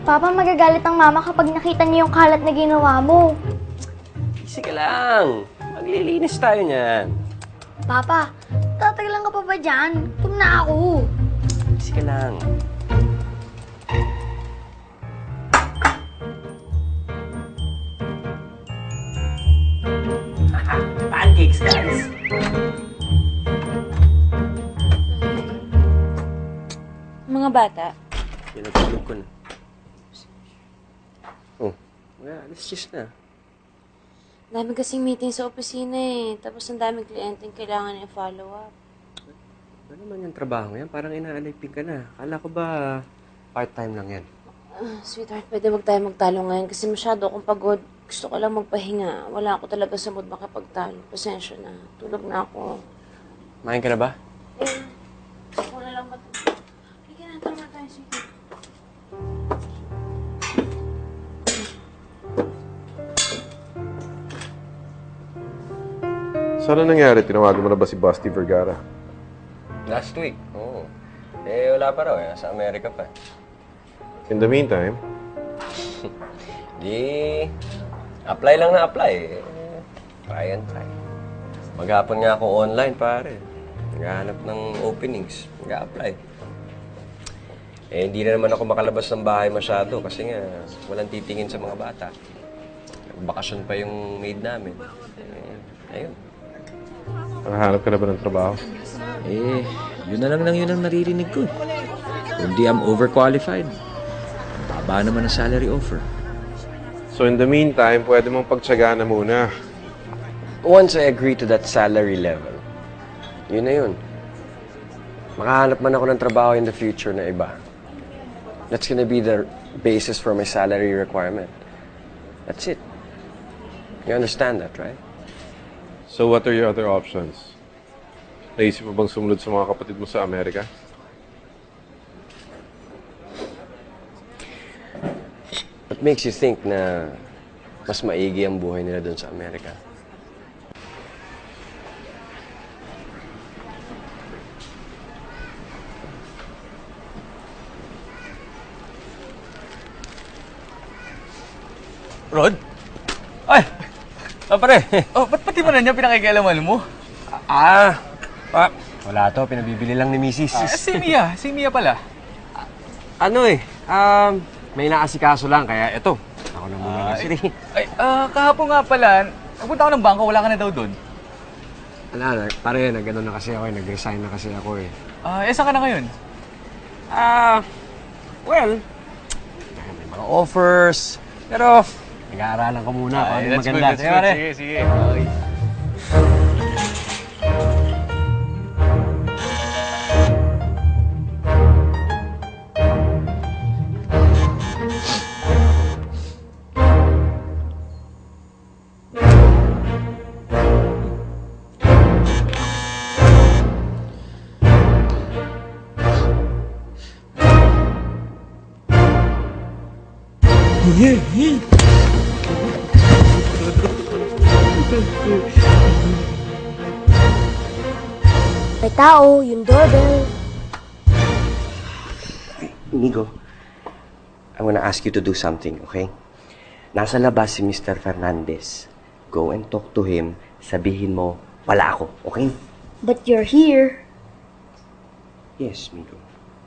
Papa, magagalit ang Mama kapag nakita niya yung kalat na ginawa mo. Easy ka lang. Maglilinis tayo niyan. Papa, tatagalan ka pa ba dyan? Gutom na ako. Easy ka lang. Pancakes, guys. Mga bata, Pinagulog ko na. Alas 10 na. dami kasing meeting sa opisina Tapos ang daming kliyenteng kailangan i-follow up. Ano naman yung trabaho yan? Parang inaalipin ka na. Akala ko ba part-time lang yan? Sweetheart, pwede wag tayo magtalo ngayon kasi masyado akong pagod. Gusto ko lang magpahinga. Wala ako talaga sa mood makapagtalo. Pasensya na. Tulog na ako. Main ka na ba? Gusto ko na lang Halika na, tama tayo. Sige. Saan na nangyari? Tinawagan mo na ba si Basti Vergara? Last week, wala pa raw Nasa Amerika pa. In the meantime? Apply lang na apply. Try and try. Maghapon nga ako online, pare. Naghahanap ng openings. Nag-a-apply. Hindi na naman ako makalabas ng bahay masyado kasi nga walang titingin sa mga bata. Bakasyon pa yung maid namin. Ayun. Nakahanap ka na ba ng trabaho? Eh, yun na lang yun ang naririnig ko. Kundi I'm overqualified. Baba naman ang salary offer. So in the meantime, pwede mong pagtsagaan na muna. Once I agree to that salary level, yun na yun. Makahanap man ako ng trabaho in the future na iba. That's gonna be the basis for my salary requirement. That's it. You understand that, right? So what are your other options? Naisip mo bang sumunod sa mga kapatid mo sa Amerika? What makes you think na mas maigi ang buhay nila doon sa Amerika? Rod? Ay! Pare! Oh, ba't pati mo na niya pinakikialaman mo? Wala to. Pinabibili lang ni Mrs. Si Mia pala. May naasikaso lang, kaya eto. Ako na muna ng siri. Kahapon nga pala, nagpunta ako ng bangko, wala ka na daw doon. Pare, nag-ano na kasi ako nag-resign na kasi ako Saan ka na ngayon? Well, may mga offers, pero nag-aaralan ko muna kung ano maganda. That's good. Sige. Okay. May tao, yung doorbell. Inigo, I wanna ask you to do something, okay? Nasa labas si Mr. Fernandez. Go and talk to him. Sabihin mo, wala ako, okay? But you're here. Yes, Migo.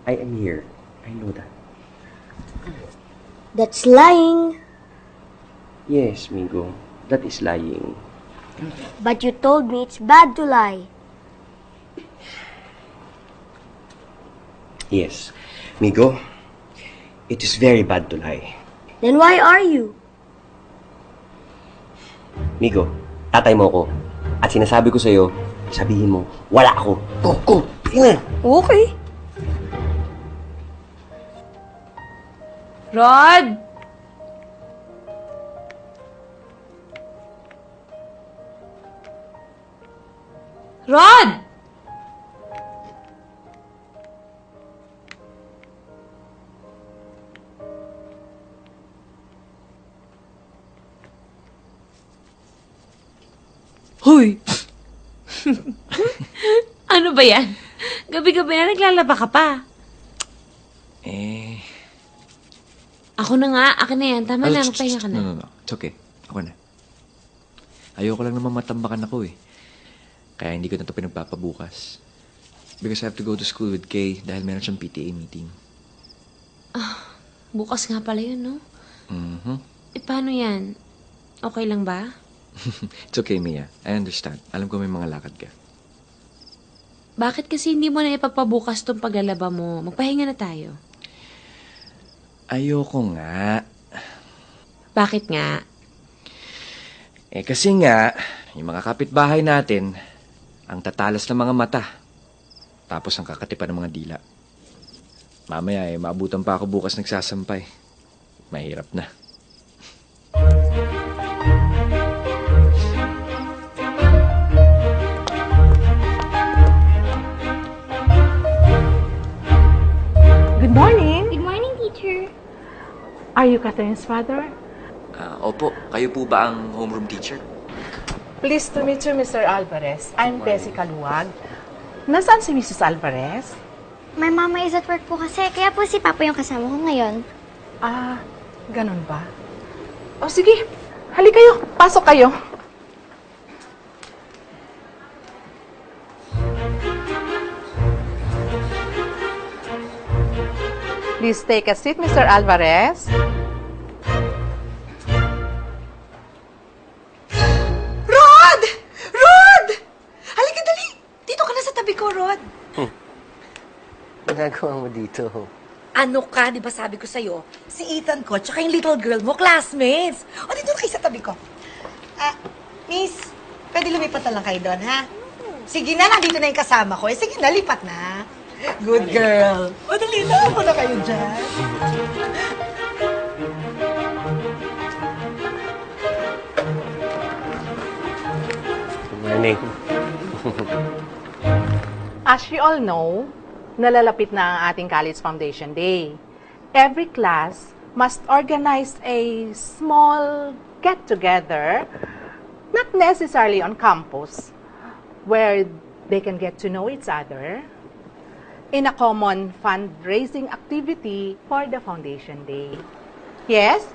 I am here. I know that. That's lying. Yes, Migo. That is lying. But you told me it's bad to lie. Yes. Migo, it is very bad to lie. Then why are you? Migo, tatay mo ko. At sinasabi ko sa'yo, sabihin mo, wala ako. Go! Tingnan! Okay. Rod! Rod! Hoy! Ano ba yan? Gabi-gabi na naglalaba ka pa. Ako na nga. Akin na yan. Tama na. Magpahinga ka na. No. It's okay. Ako na. Ayoko lang naman matambakan ako Kaya hindi ko na ito pinagpapabukas. Because I have to go to school with Kay dahil meron siyang PTA meeting. Bukas nga pala yun, no? Paano yan? Okay lang ba? It's okay, Mia. I understand. Alam ko may mga lakad ka. Bakit kasi hindi mo na ipagpabukas tong paglalaba mo? Magpahinga na tayo. Ayoko nga. Bakit nga? Kasi nga, yung mga kapitbahay natin, ang tatalas ng mga mata. Tapos ang kakatipan ng mga dila. Mamaya maabutan pa ako bukas nagsasampay. Mahirap na. Good morning. Good morning, teacher. Are you Catherine's father? Opo, kayo po ba ang homeroom teacher? Pleased to meet you, Mr. Alvarez. I'm Tessie Kaluwag. Nasaan si Mrs. Alvarez? My mama is at work po kasi, kaya po si Papa yung kasama ko ngayon. Ganun ba? O sige, hali kayo. Pasok kayo. Please take a seat, Mr. Alvarez. ginagawa mo dito? Ano ka, di ba sabi ko sa'yo, si Ethan ko, tsaka yung little girl mo, classmates. O, dito na kayo sa tabi ko. Miss, pwede lumipat na lang kayo doon, ha? Sige na, nandito na yung kasama ko. Sige na, lipat na. Good girl. O, dali na, ako na kayo dyan. Good morning. As you all know, nalalapit na ang ating College Foundation Day. Every class must organize a small get-together, not necessarily on campus, where they can get to know each other in a common fundraising activity for the Foundation Day. Yes?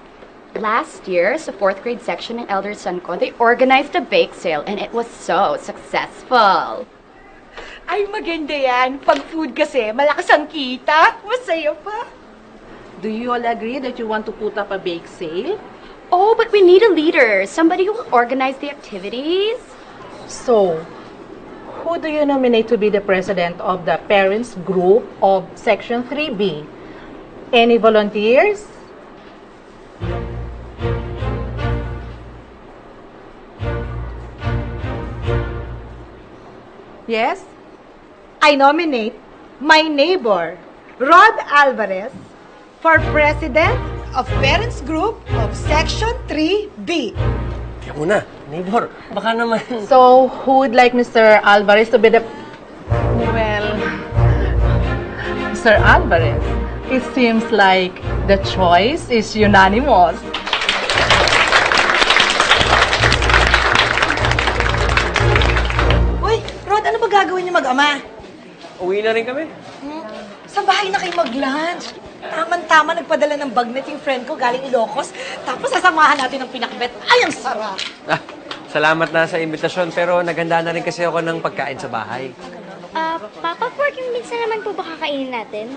Last year, sa 4th grade section ng Elder Son ko, they organized a bake sale and it was so successful. Ay, maganda yan. Pag food kasi, malakas ang kita. Masaya pa. Do you all agree that you want to put up a bake sale? Oh, but we need a leader. Somebody who will organize the activities. So, who do you nominate to be the president of the parents group of Section 3B? Any volunteers? Yes? I nominate my neighbor, Rod Alvarez, for president of Parents Group of Section 3B. Kaya muna, neighbor, baka naman... So, who would like Mr. Alvarez to be the... Well, Mr. Alvarez, it seems like the choice is unanimous. Uy, Rod, ano ba gagawin niyo mag-ama? Uwi na rin kami. Sa bahay na kayo mag-lunch. Tama-tama, nagpadala ng bagnet yung friend ko galing Ilocos. Tapos sasamahan natin ng pinakbet. Ay, ang sarap! Salamat na sa imbitasyon, pero naghanda na rin kasi ako ng pagkain sa bahay. Papa Pork, yung minsan naman po ba kakainin natin?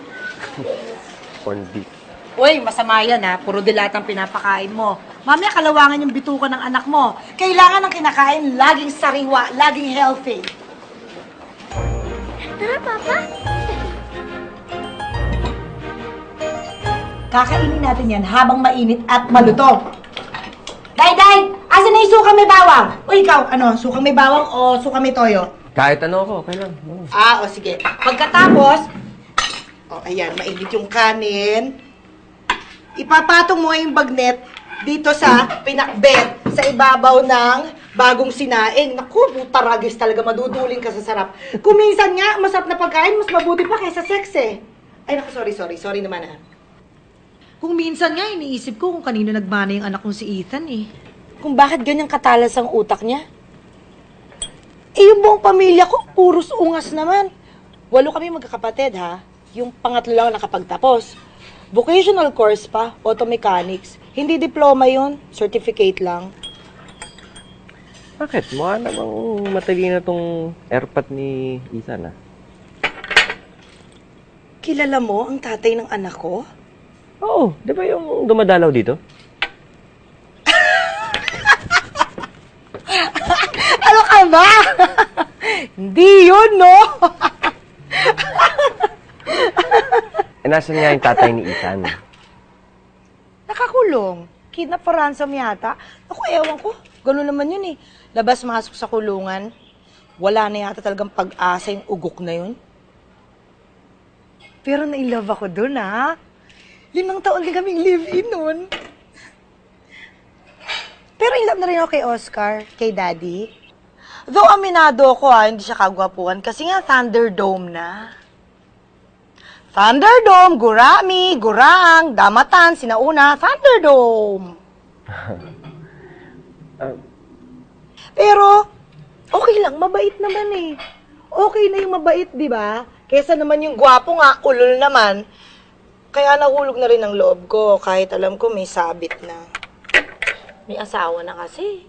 Corned beef. Uy, masama yan ha. Puro dilatang pinapakain mo. Mamaya kalawangan yung bituka ng anak mo. Kailangan ng kinakain laging sariwa, laging healthy. Tara, Papa. Kakainin natin yan habang mainit at malutong. Day! Asan na yung sukang may bawang? O ikaw, ano, sukang may bawang o sukang may toyo? Kahit ano ako, okay lang. O sige. Pagkatapos, ayan, mainit yung kanin. Ipapatong mo yung bagnet dito sa pinakbet sa ibabaw ng bagong sinaing. Naku, butaragis talaga, maduduling ka sa sarap. Kung minsan nga, masarap na pagkain, mas mabuti pa kaysa sex eh. Ay naku, sorry naman ah. Kung minsan nga, iniisip ko kung kanino nagmana yung anak kong si Ethan eh. Kung bakit ganyang katalas ang utak niya. Eh, yung buong pamilya ko, puros ungas naman. 8 kami magkakapatid, ha? Yung pangatlo lang nakapagtapos. Vocational course pa, auto mechanics. Hindi diploma yun, certificate lang. Bakit? Mukha namang matalino tong airpot ni Ethan, ah. Kilala mo ang tatay ng anak ko? Oo, di ba yung dumadalaw dito? Ano ka ba? Hindi yun, no? Nasaan nga yung tatay ni Ethan? Nakakulong. Kidnap for ransom yata. Ako, ewan ko. Ganun naman yun eh. Labas-masok sa kulungan. Wala na yata talagang pag-asa yung ugok na yun. Pero na-inlove ako dun, ha? 5 taon din kaming live-in nun. Pero in love na rin ako kay Oscar, kay Daddy. Though aminado ako hindi siya kagwapuan kasi nga Thunderdome na. Thunderdome, Gurami, Gurang, Damatan, Sinauna, Thunderdome. Pero, okay lang, mabait naman eh. Okay na yung mabait, di ba? Kesa naman yung gwapo nga, ulol naman. Kaya nahulog na rin ang loob ko kahit alam ko may sabit na. May asawa na kasi.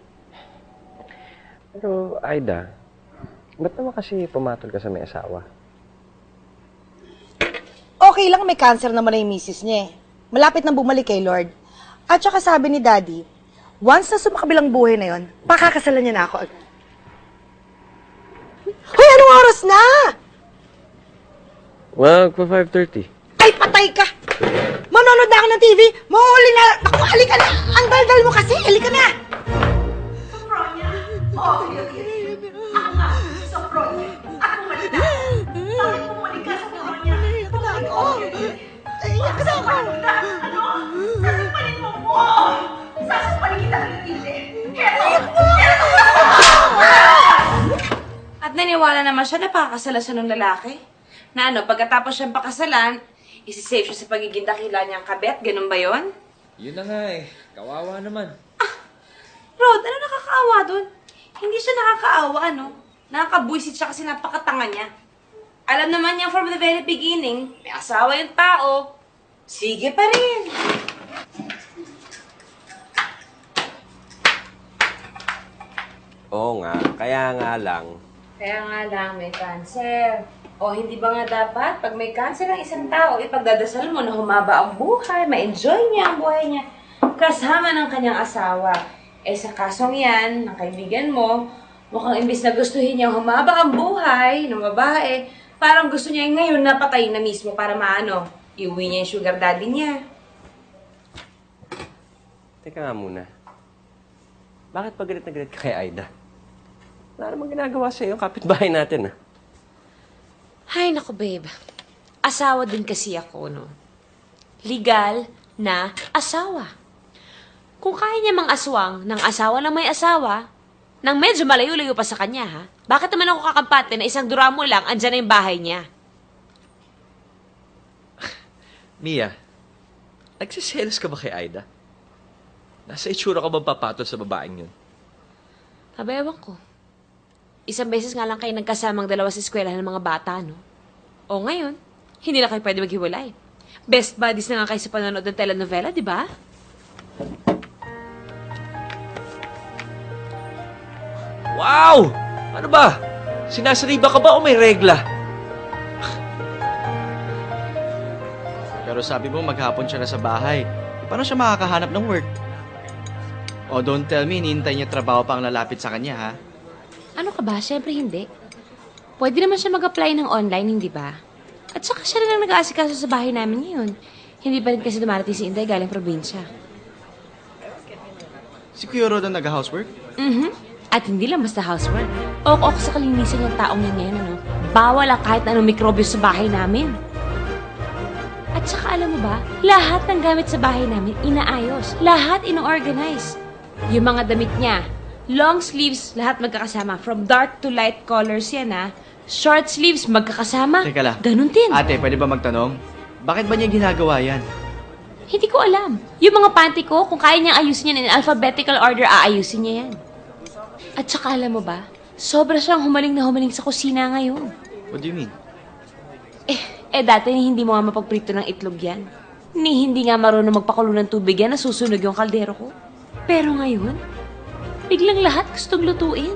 Pero, Aida, ba't naman kasi pumatol ka sa may asawa? Okay lang, may cancer naman na yung misis niya eh. Malapit nang bumalik kay Lord. At saka sabi ni Daddy, once na sumakabilang buhay na yon, pakakasalan niya na ako agad. Hoy, anong oras na? Wag pa 5:30. Ay, patay ka! Manonood na ako ng TV! Mahuli na! Ako, halika na! Ang daldal mo kasi! Halika na! Sopronia? Oo, ako nga, Sopronia. Ako malita. Sabi ko muli ka, Sopronia. Iyak na ako! Ano? Sasampalin mo ko! Sasampalin kita ng tili. At naniwala naman siya na pakakasala siya ng lalaki. Na ano, pagkatapos siyang pakasalan, isi-save siya sa pagiging dakila niyang kabet. Ganun ba yon? Yun na nga eh. Kawawa naman. Rod, ano nakakaawa dun? Hindi siya nakakaawa, ano? Nakakabwisit siya kasi napakatanga niya. Alam naman niya from the very beginning, may asawa yung tao. Sige pa rin. Oo nga, kaya nga lang. Kaya nga lang, may cancer. O hindi ba nga dapat, pag may cancer ang isang tao, ipagdadasal mo na humaba ang buhay, ma-enjoy niya ang buhay niya, kasama ng kanyang asawa. Eh sa kasong yan, ng kaibigan mo, mukhang imbis na gustuhin niya humaba ang buhay ng babae, parang gusto niya ngayon napatay na mismo para maano, iuwi niya yung sugar daddy niya. Teka nga muna. Bakit pa galit na galit ka kay Aida? Wala namang ginagawa sa'yo yung kapitbahay natin, ah. Ay, naku, babe. Asawa din kasi ako, no? Legal na asawa. Kung kaya niya mang aswang ng asawa na may asawa, nang medyo malayo-layo pa sa kanya, ha? Bakit naman ako kakampante na isang duramo lang, andyan na yung bahay niya? Mia, nagsiselos ka ba kay Aida? Nasa itsura ka ba papatol sa babaeng yun? Ewan ko. Isang beses nga lang kayo nagkasamang dalawa sa eskwela ng mga bata, no? O ngayon, hindi na kayo pwede maghiwalay. Best buddies na nga kayo sa panonood ng telenovela, di ba? Wow! Ano ba? Sinasariba ka ba o may regla? Pero sabi mo maghapon siya na sa bahay. Paano siya makakahanap ng work? O don't tell me, hinihintay niya trabaho pang lalapit sa kanya, ha? Ano ka ba? Siyempre hindi. Pwede naman siya mag-apply ng online, hindi ba? At saka siya na lang nag-aasikaso sa bahay namin ngayon. Hindi pa rin kasi dumarating si Inday galing probinsya. Si Kuya Rod ang nag-housework? At hindi lang basta housework. Ok sa kalinisan yung taong yan ngayon, ano? Bawal ang kahit anong mikrobyo sa bahay namin. At saka alam mo ba, lahat ng gamit sa bahay namin inaayos. Lahat ino-organize. Yung mga damit niya, long sleeves, lahat magkakasama. From dark to light colors yan, ha? Short sleeves, magkakasama. Teka lang. Ganun din. Ate, pwede ba magtanong? Bakit ba niya ginagawa yan? Hindi ko alam. Yung mga panty ko, kung kaya niyang ayusin yan in alphabetical order, aayusin niya yan. At saka alam mo ba, sobra siyang humaling na humaling sa kusina ngayon. What do you mean? Dati hindi mo nga mapagprito ng itlog yan. Hindi nga marunong magpakulo ng tubig yan, nasusunog yung kaldero ko. Pero ngayon, biglang lahat gustong lutuin.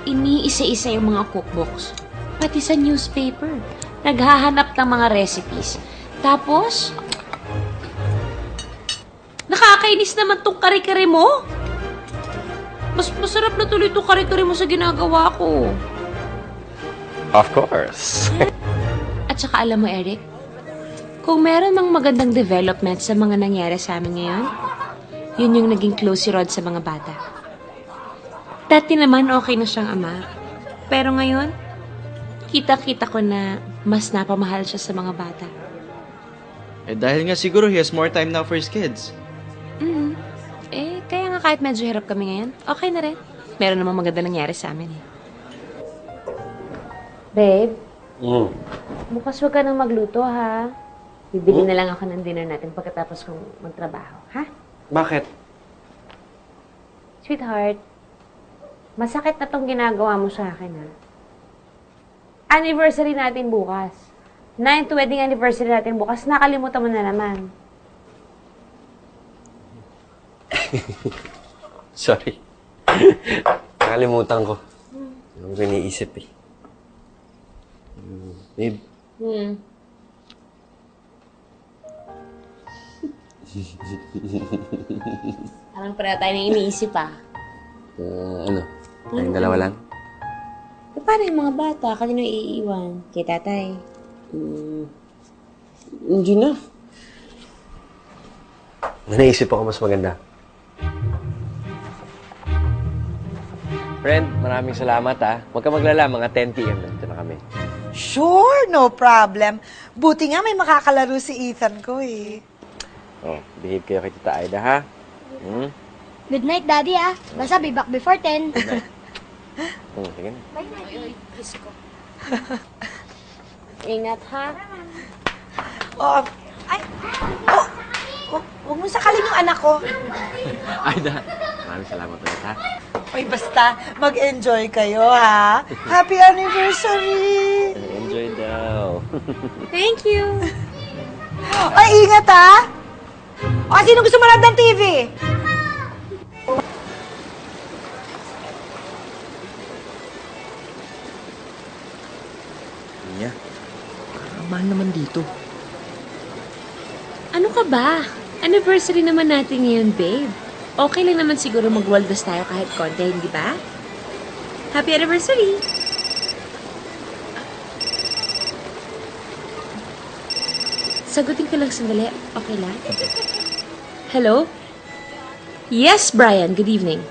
Iniisa-isa yung mga cookbooks. Pati sa newspaper. Naghahanap ng mga recipes. Tapos, nakakainis naman tong kare-kare mo. Mas masarap na tuloy itong kare-kare mo sa ginagawa ko. Of course. At saka alam mo, Eric, kung meron mang magandang development sa mga nangyari sa amin ngayon, yun yung naging close si Rod sa mga bata. Dati naman okay na siyang ama. Pero ngayon, kita-kita ko na mas napamahal siya sa mga bata. Dahil nga siguro he has more time now for his kids. Kaya nga kahit medyo hirap kami ngayon, okay na rin. Meron namang maganda nangyari sa amin, Babe? Bukas huwag ka nang magluto, ha? Bibili na lang ako ng dinner natin pagkatapos kong magtrabaho, ha? Bakit? Sweetheart, masakit na tong ginagawa mo sa akin, ha? Anniversary natin bukas. 9th wedding anniversary natin bukas. Nakalimutan mo na naman. Sorry. Nakalimutan ko. Yung iniisip eh. Babe. Parang pala tayo na iniisip, Ano? Tayong dalawa lang? Paano yung mga bata? Kanino iiwan? Kay tatay? Hindi na. May naisip ako mas maganda. Friend, maraming salamat Huwag ka maglala, mga 10 p.m. nandito na kami. Sure, no problem. Buti nga may makakalaro si Ethan ko eh. Oh, behave kayo kay Tita Aida, ha? Good night, Daddy, Basta be back before 10. Sige na. Bye, Daddy. Ingat, ha? Huwag mo sakalin yung anak ko. Aida, maraming salamat ulit, ha? Oy, basta mag-enjoy kayo, ha? Happy anniversary! Enjoy daw. Thank you. Ay, ingat, ha? O, sino gusto manood ng TV? Niya, mahal naman dito. Ano ka ba? Anniversary naman natin ngayon, babe. Okay lang naman siguro mag-waldas tayo kahit konti, hindi ba? Happy anniversary! Sagutin ko lang sandali. Okay lang? Hello? Yes, Brian. Good evening.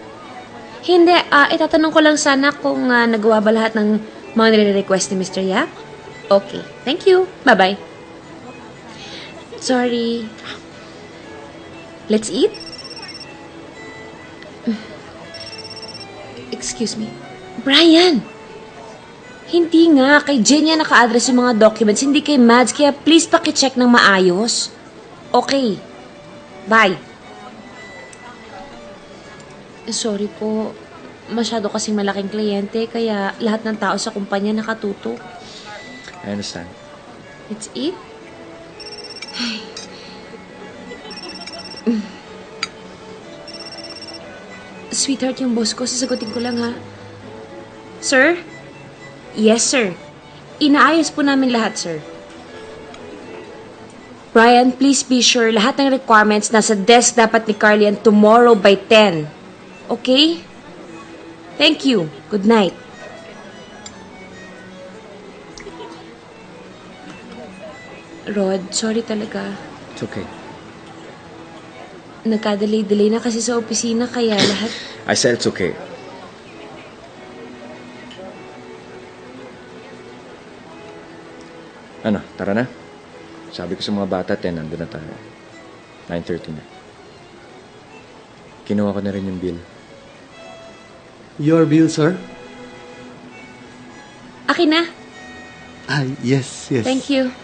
Hindi, itatanong ko lang sana kung nagawa ba lahat ng mga nire-request ni Mr. Yap? Okay. Thank you. Bye-bye. Sorry. Let's eat? Excuse me. Brian! Hindi nga. Kay Jenya naka-address yung mga documents, hindi kay Mads. Kaya please pakicheck ng maayos. Okay. Bye. Sorry po. Masyado kasing malaking kliyente, kaya lahat ng tao sa kumpanya nakatutok. I understand. Let's eat. Sweetheart, yung boss ko, sasagutin ko lang, ha? Sir? Yes, sir. Inaayos po namin lahat, sir. Brian, please be sure lahat ng requirements nasa desk dapat ni Carlian tomorrow by 10. Okay? Thank you. Good night. Rod, sorry talaga. It's okay. Nagka-delay na kasi sa opisina, kaya lahat... I said it's okay. Ano, tara na. Sabi ko sa mga bata, 10, nandun na tayo. 9:30 na. Kinuha ko na rin yung bill. Your bill, sir? Akin na. Yes. Thank you.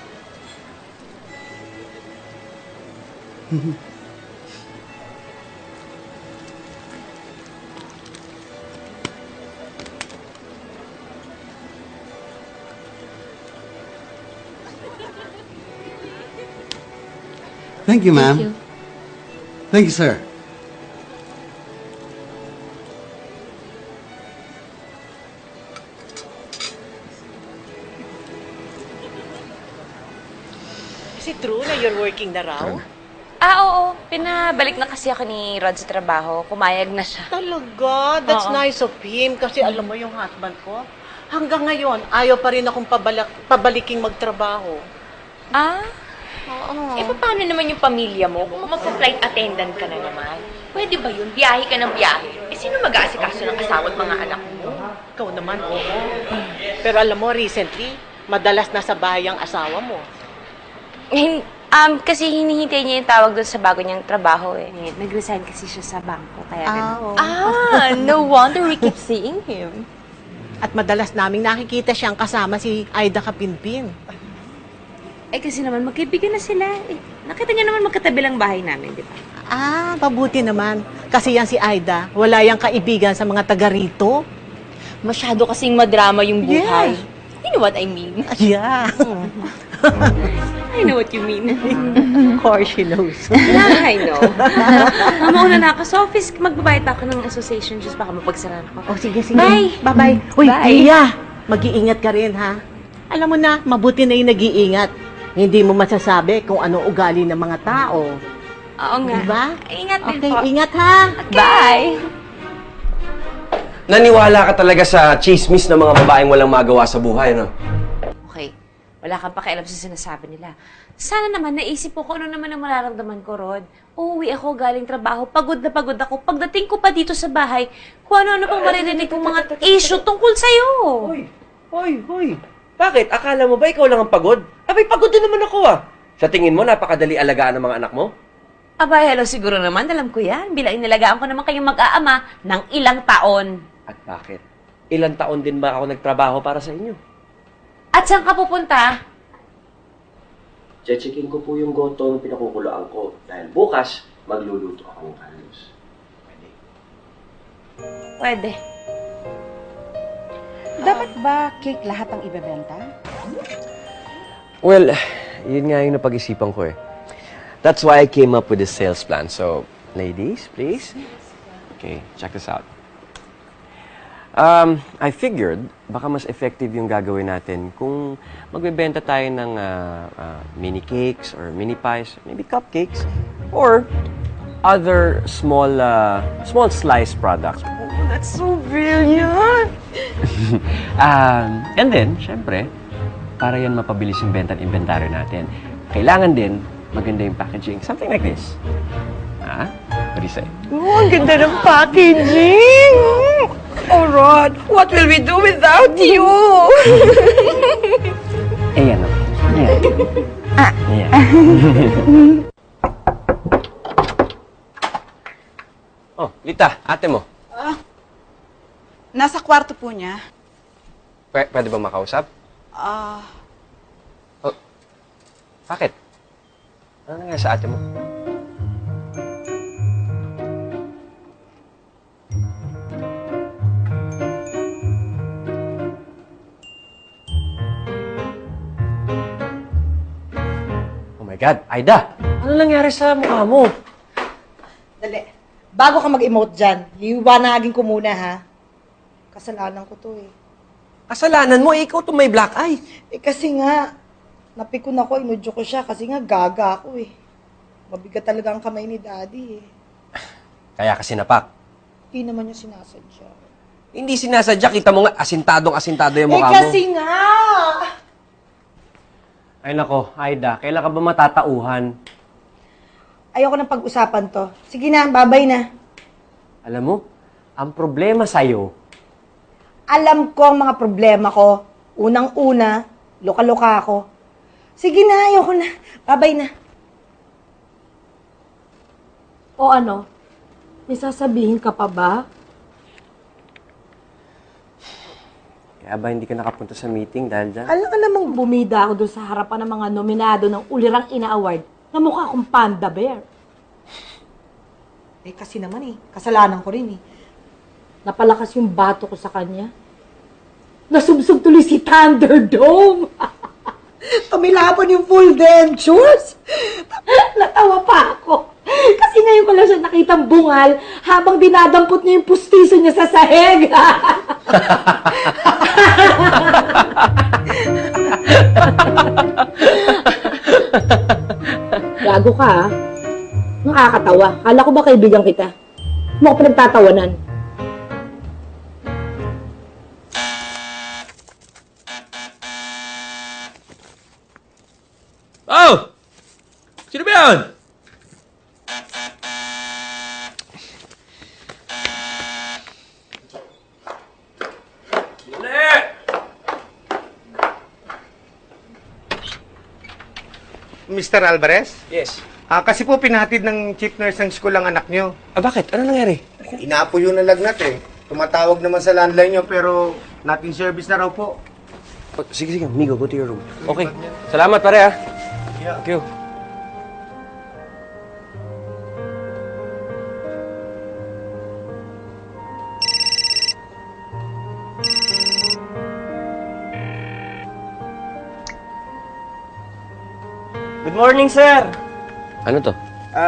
Thank you, ma'am. Thank you. Thank you, sir. Is it true na you're working na raw? Oo. Pinabalik na kasi ako ni Rod sa trabaho. Pumayag na siya. Talaga? That's Oo. nice of him. Kasi alam mo yung husband ko, hanggang ngayon, ayaw pa rin akong pabaliking magtrabaho. Eh, paano naman yung pamilya mo kung magpa-flight attendant ka na naman? Pwede ba yun? Biyahe ka ng biyahe. Eh, sino mag-aasikaso ng asawa at mga anak mo? Ikaw naman, oo. Pero alam mo, recently, madalas nasa bahay ang asawa mo. Kasi hinihintay niya yung tawag doon sa bago niyang trabaho eh. Nag-resign kasi siya sa bangko, kaya ganun. No wonder we keep seeing him. At madalas naming nakikita siyang kasama si Aida Kapinpin. Eh kasi naman, magkaibigan na sila. Eh, nakita niya naman magkatabi lang bahay namin, di ba? Mabuti naman. Kasi yan si Aida, wala yang kaibigan sa mga taga rito. Masyado kasing madrama yung buhay. Yeah. You know what I mean? Yeah. I know what you mean. Of course she knows. Yeah, I know. Mauna na ako sa office. Magbabayad pa ako ng association just baka mapagsaran ako. Sige. Bye! Bye-bye. Uy, Bye. Iya, mag-iingat ka rin, ha? Alam mo na, mabuti na yung nag-iingat. Hindi mo masasabi kung anong ugali ng mga tao. Oo nga. Diba? Ingat din Okay, po. ingat ha. Bye! Naniwala ka talaga sa chismis ng mga babaeng walang magawa sa buhay, no? Okay. Wala kang pakialam sa sinasabi nila. Sana naman naisip mo kung ano naman ang mararamdaman ko, Rod. Uuwi ako galing trabaho, pagod na pagod ako. Pagdating ko pa dito sa bahay, kung ano-ano pang maririnig kong mga issue tungkol sa'yo. Hoy! Bakit? Akala mo ba ikaw lang ang pagod? Abay, pagod din naman ako ah. Sa tingin mo, napakadali alagaan ng mga anak mo? Aba, hello, siguro naman. Alam ko yan. Bilang inilagaan ko naman kayong mag-aama ng ilang taon. At bakit? Ilang taon din ba ako nagtrabaho para sa inyo? At saan ka pupunta? Checkin ko po yung goto ng pinakukuloan ko. Dahil bukas, magluluto ako ng Carlos. Pwede. Dapat ba cake lahat ang ibebenta? Well, yun nga yung napag-isipan ko eh. That's why I came up with this sales plan. So, ladies, please. Okay, check this out. I figured, baka mas effective yung gagawin natin kung magbebenta tayo ng mini cakes or mini pies, maybe cupcakes, or other small slice products. Oh, that's so brilliant! And then, syempre, para yan mapabilis yung benta at inventaryo natin, kailangan din maganda yung packaging. Something like this. What do you say? Oh, ang ganda ng packaging! Oh, Rod, what will we do without you? Ayan o. Ayan. Ayan. Oh, Lita, ate mo. Nasa kwarto po niya. Pwede ba makausap? Bakit? Ano nangyari sa ate mo? Oh my God, Aida! Ano nangyari sa mukha mo? Dali. Bago ka mag-emote dyan, liwanagin ko muna, ha? Kasalanan ko to, eh. Kasalanan mo, ikaw to may black eye. Eh, kasi nga, napikon ako, inudyo ko siya, kasi nga gaga ako, eh. Mabigat talaga ang kamay ni Daddy, eh. Kaya kasi napak. Hindi naman niya sinasadya. Hindi sinasadya, kita mo nga, asintado yung mukha mo. Kasi nga! Ay nako, Aida, kailan ka ba matatauhan? Ayoko nang pag-usapan to. Sige na, babay na. Alam mo, ang problema sa'yo, Alam ko ang mga problema ko. Unang-una, loka-loka ako. Sige na, ayoko na. Babay na. O ano? May sasabihin ka pa ba? kaya ba hindi ka nakapunta sa meeting dahil dyan? Alam ka namang bumida ako doon sa harapan ng mga nominado ng Ulirang Ina Award na mukha akong panda bear. Eh kasi naman kasalanan ko rin Napalakas yung bato ko sa kanya. Nasubsob tuloy si Thunderdome. Tumilapon yung full dentures. Natawa pa ako. Kasi ngayon ko lang siya nakitang bungal habang dinadampot niya yung pustiso niya sa sahig. Gago ka, ha? Nakakatawa. Kala ko ba kaibigan kita? Mo ko pinagtatawanan. Oh! Sino ba yun? Mr. Alvarez? Yes. Kasi po pinahatid ng chief nurse ng school ang anak nyo. Bakit? Ano nangyari? Inapo yun na lagnat eh. Tumatawag naman sa landline nyo pero not in service na raw po. Sige, amigo, go to your room. Okay. Salamat, pare, ah. Thank you. Good morning, sir. Ano to?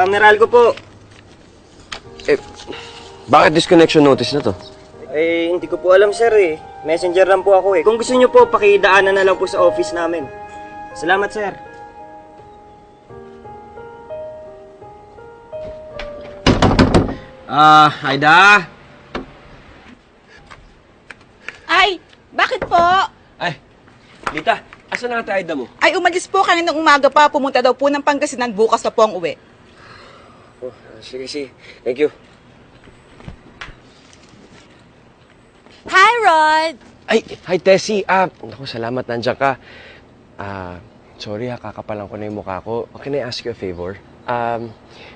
Meralco po. Bakit disconnection notice na to? Hindi ko po alam, sir eh. Messenger lang po ako eh. Kung gusto niyo po, pakidaanan na lang po sa office namin. Salamat, sir. Aida? Ay, bakit po? Ay, Lita, Asan na ate Aida mo? Ay, umalis po kaninang umaga pa. Pumunta daw po ng Pangasinan. Bukas na po ang uwi. Oh, sige. Thank you. Hi, Rod! Ay, hi Tessie. Naku, salamat nandiyan ka. Sorry kakapalan ko na yung mukha ko. Can I ask you a favor?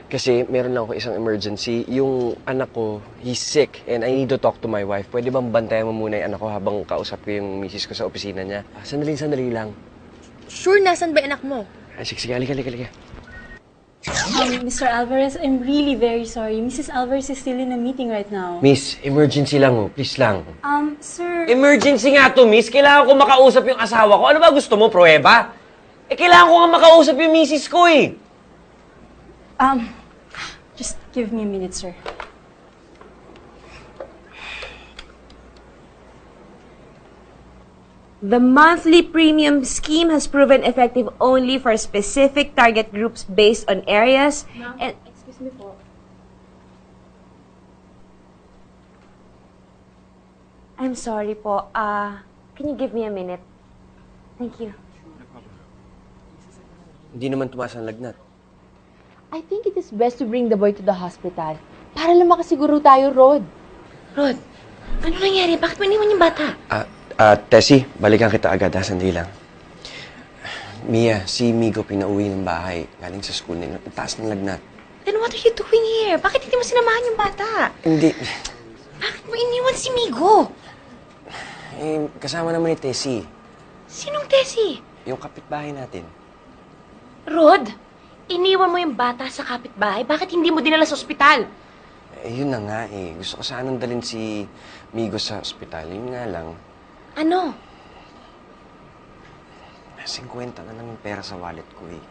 Kasi meron lang ako isang emergency. Yung anak ko, he's sick and I need to talk to my wife. Pwede bang bantayan mo muna yung anak ko habang kausap ko yung misis ko sa opisina niya? Sandali lang. Sure, nasan ba anak mo? Ay, sige, halika. Mr. Alvarez, I'm really very sorry. Mrs. Alvarez is still in a meeting right now. Miss, emergency lang oh. Please lang. Sir... Emergency nga to, miss. Kailangan ko makausap yung asawa ko. Ano ba gusto mo, pruweba? Kailangan ko nga makausap yung misis ko eh. Just give me a minute, sir. The monthly premium scheme has proven effective only for specific target groups based on areas and... Excuse me po. I'm sorry po. Can you give me a minute? Thank you. Hindi naman tumaas ang lagnat. I think it is best to bring the boy to the hospital. Para lang makasiguro tayo, Rod. Rod, ano nangyari? Bakit mo iniwan yung bata? Tessie, balikan kita agad ha, sandali lang. Mia, si Migo pinauwi ng bahay. Galing sa school nila. Ang taas ng lagnat. Then what are you doing here? Bakit hindi mo sinamahan yung bata? Hindi. Bakit mo iniwan si Migo? Kasama naman ni Tessie. Sinong Tessie? Yung kapitbahay natin. Rod, iniwan mo yung bata sa kapitbahay? Bakit hindi mo dinala sa ospital? Yun na nga eh. Gusto ko sanang dalhin si Migo sa ospital. Yun nga lang. Ano? 50 na lang yung pera sa wallet ko eh.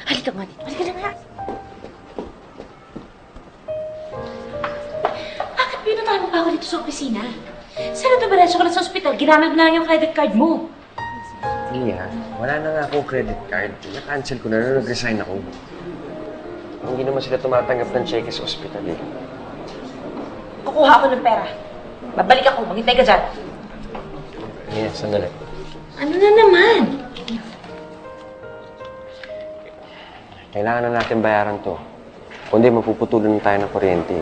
Halika nga dito. Halika na nga. Bakit pinuntahan mo pa ako dito sa opisina? Sana dumiretso ka na sa ospital. Ginamit mo na lang yung credit card mo. Mia, wala na nga akong credit card. Na-cancel ko na nung nag-resign ako. Hindi naman sila tumatanggap ng cheque sa ospital eh. Kukuha ako ng pera. Babalik ako. Maghintay ka dyan. Mia, sandali. Ano na naman? Kailangan na natin bayaran to. Kundi mapuputulan na tayo ng kuryente.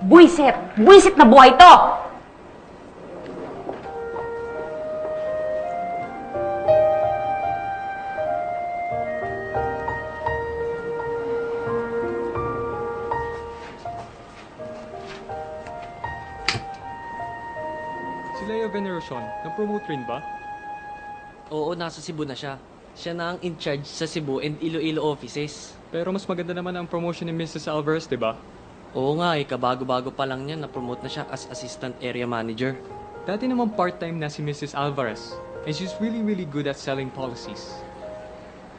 Buisit! Buisit na buhay to! Si Leo Veneracion, na-promote rin ba? Oo, nasa Cebu na siya. Siya na ang in-charge sa Cebu and Iloilo offices. Pero mas maganda naman ang promotion ni Mrs. Alvarez, di ba? Oo nga kabago-bago pa lang niya, na-promote na siya as assistant area manager. Dati naman part-time na si Mrs. Alvarez. And she's really good at selling policies.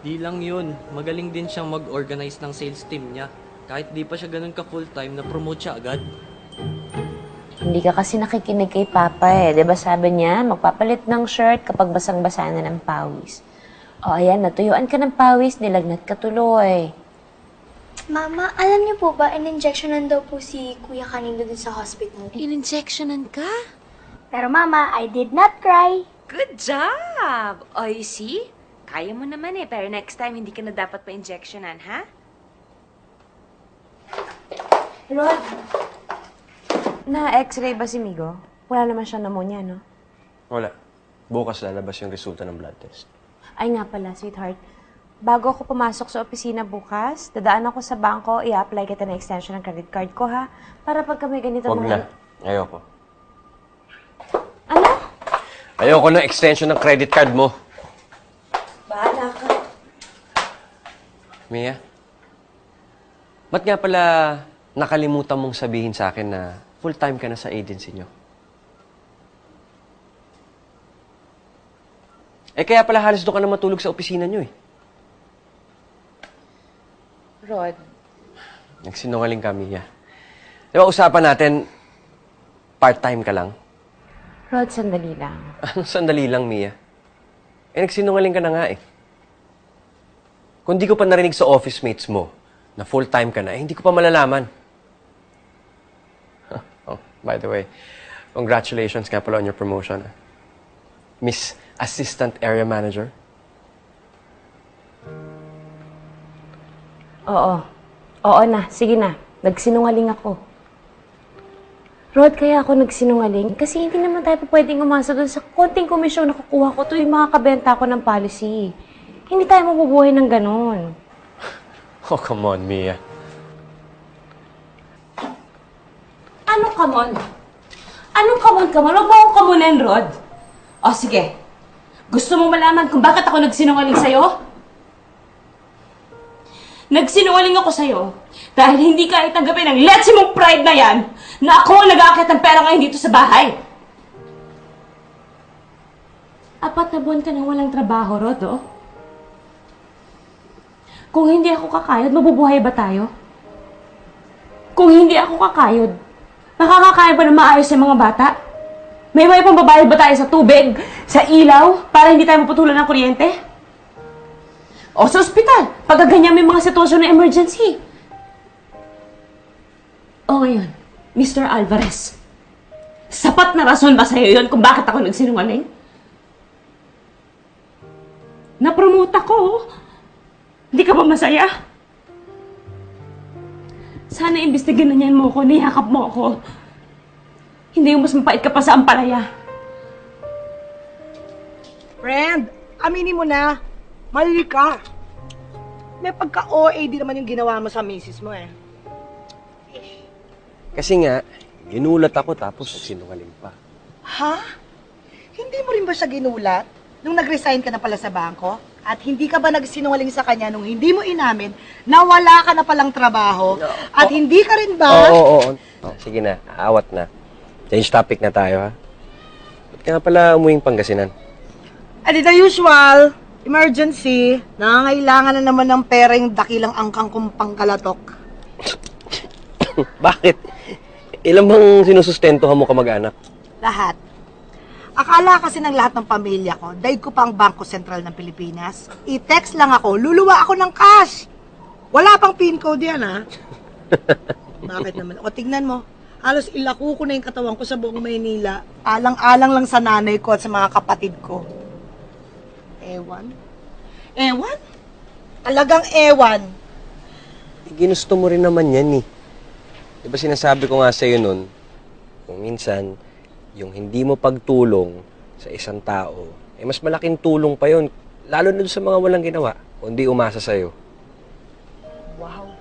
Di lang yun, magaling din siyang mag-organize ng sales team niya. Kahit di pa siya ganun ka full-time, na-promote siya agad. Hindi ka kasi nakikinig kay Papa eh. Diba sabi niya, magpapalit ng shirt kapag basang-basa na ng pawis. O ayan, natuyuan ka ng pawis, nilagnat ka tuloy. Mama, alam niyo po ba, in-injectionan daw po si Kuya kanina dun sa hospital. In-injectionan ka? Pero Mama, I did not cry. Good job! O, you see? Kaya mo naman eh, pero next time hindi ka na dapat pa-injectionan, ha? Rod, na-x-ray ba si Migo? Wala naman siyang pneumonia, no? Wala. Bukas lalabas yung resulta ng blood test. Ay nga pala, sweetheart. Bago ako pumasok sa opisina bukas, dadaan ako sa bangko, i-apply kita ng extension ng credit card ko, ha? Para pagka may ganito Huwag na. Ayoko. Ano? Ayoko na extension ng credit card mo. Bahala ka. Mia? Ba't nga pala nakalimutan mong sabihin sa akin na full-time ka na sa agency nyo? Kaya pala halos doon ka na matulog sa opisina nyo eh. Rod. Nagsinungaling ka, Mia. Di ba usapan natin, part-time ka lang? Rod, sandali lang. Ano sandali lang, Mia? Nagsinungaling ka na nga eh. Kung di ko pa narinig sa office mates mo na full-time ka na, hindi ko pa malalaman. By the way, congratulations nga pala on your promotion. Miss Assistant Area Manager. Oo. Oo na. Sige na. Nagsinungaling ako. Rod, kaya ako nagsinungaling kasi hindi naman tayo pwedeng umasa doon sa konting komisyon na kukuha ko tuwing makakabenta ko ng policy. Hindi tayo mabubuhay ng ganon. Oh, come on, Mia. Anong come on? Anong come on? Huwag mo akong kamunin, Rod. O, sige. Gusto mo malaman kung bakit ako nagsinungaling sa'yo? Nagsinungaling ako sa'yo dahil hindi ka itanggapin ang letsi mong pride na yan na ako ang nag-aakit ng pera ngayon dito sa bahay. 4 na buwan ka nang walang trabaho, Rod, oh. Kung hindi ako kakayod, mabubuhay ba tayo? Kung hindi ako kakayod, makakakaya ba na maayos sa mga bata? May pang babayad ba tayo sa tubig, sa ilaw, para hindi tayo maputulan ng kuryente? O sa ospital, pag ganyan may mga sitwasyon na emergency. O ngayon, Mr. Alvarez, sapat na rason ba sa'yo yun kung bakit ako nagsinungaling? Na-promote ako. Hindi ka ba masaya? Sana imbestigan na niyan mo ako, niyakap mo ako. Hindi yung mas mapait ka pa sa ampalaya. Friend, aminin mo na. Mali ka. May pagka-OA din naman yung ginawa mo sa misis mo eh. Kasi nga, ginulat ako tapos nagsinungaling pa. Ha? Hindi mo rin ba siya ginulat nung nag-resign ka na pala sa bangko? At hindi ka ba nagsinungaling sa kanya nung hindi mo inamin na wala ka na palang trabaho? At hindi ka rin ba... Oo. Sige na, aawat na. Change topic na tayo, ha? Ba't ka nga pala umuwing Pangasinan? Adi the usual, emergency, nangangailangan na naman ng pera yung dakilang angkang kong pangkalatok. Bakit? Ilan bang sinusustentuhan mo kamag-anak? Lahat. Akala kasi ng lahat ng pamilya ko, daig ko pa ang Bangko Sentral ng Pilipinas. I-text lang ako, luluwa ako ng cash. Wala pang PIN code yan, ha? Bakit naman? O, tignan mo. Halos ilako ko na yung katawan ko sa buong Maynila. Alang-alang lang sa nanay ko at sa mga kapatid ko. Ewan? Ewan? Talagang ewan. Ginusto mo rin naman yan, eh. Diba sinasabi ko nga sa'yo nun, kung minsan, yung hindi mo pagtulong sa isang tao, mas malaking tulong pa yun, lalo na sa mga walang ginawa, kundi umasa sa'yo. Wow.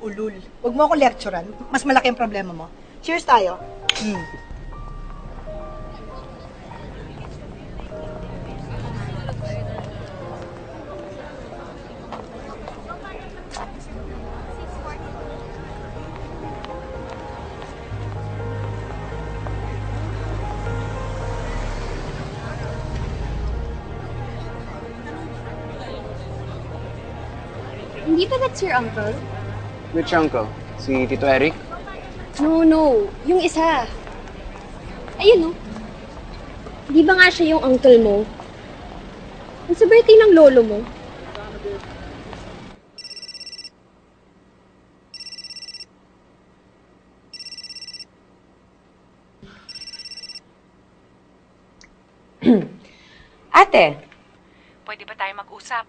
Ulul. Huwag mo ako lecturean. Mas malaki ang problema mo. Cheers tayo. Hindi ba that's your uncle? Which uncle? Si Tito Eric? No. Yung isa. Ayun, no? Di ba nga siya yung uncle mo? Ang sa birthday ng lolo mo. Ate, Pwede ba tayo mag-usap?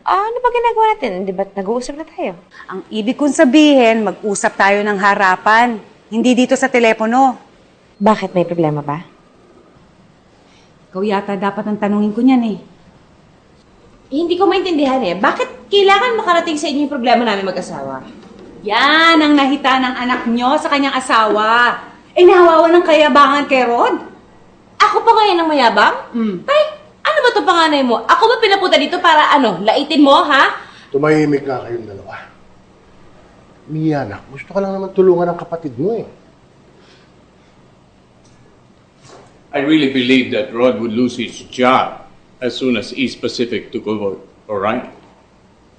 ano ba ginagawa natin? Di ba nag-uusap na tayo? Ang ibig kong sabihin, mag-usap tayo ng harapan. Hindi dito sa telepono. Bakit? May problema ba? Ikaw yata dapat ang tanungin ko niyan eh. Hindi ko maintindihan eh. Bakit kailangan makarating sa inyo yung problema namin mag-asawa? Yan ang nahita ng anak nyo sa kanyang asawa. Nahawawan ng kayabangan kay Rod. Ako pa ngayon ang mayabang? Tay, ano ba ito panganay mo? Ako ba pinapunta dito para laitin mo, ha? Tumahimik nga kayong dalawa. Mia, anak, gusto ka lang naman tulungan ng kapatid mo eh. I really believe that Rod would lose his job as soon as East Pacific took over, all right?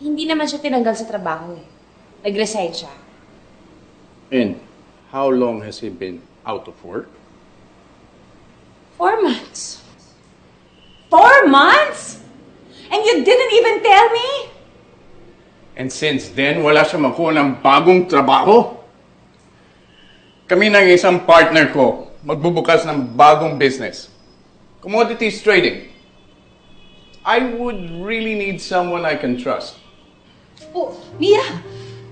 Hindi naman siya tinanggal sa trabaho eh. Nag-resign siya. And how long has he been out of work? 4 months. 4 months? And you didn't even tell me? And since then, wala siya makuha ng bagong trabaho? Kami ng isang partner ko magbubukas ng bagong business. Commodities trading. I would really need someone I can trust. Oh, Mia!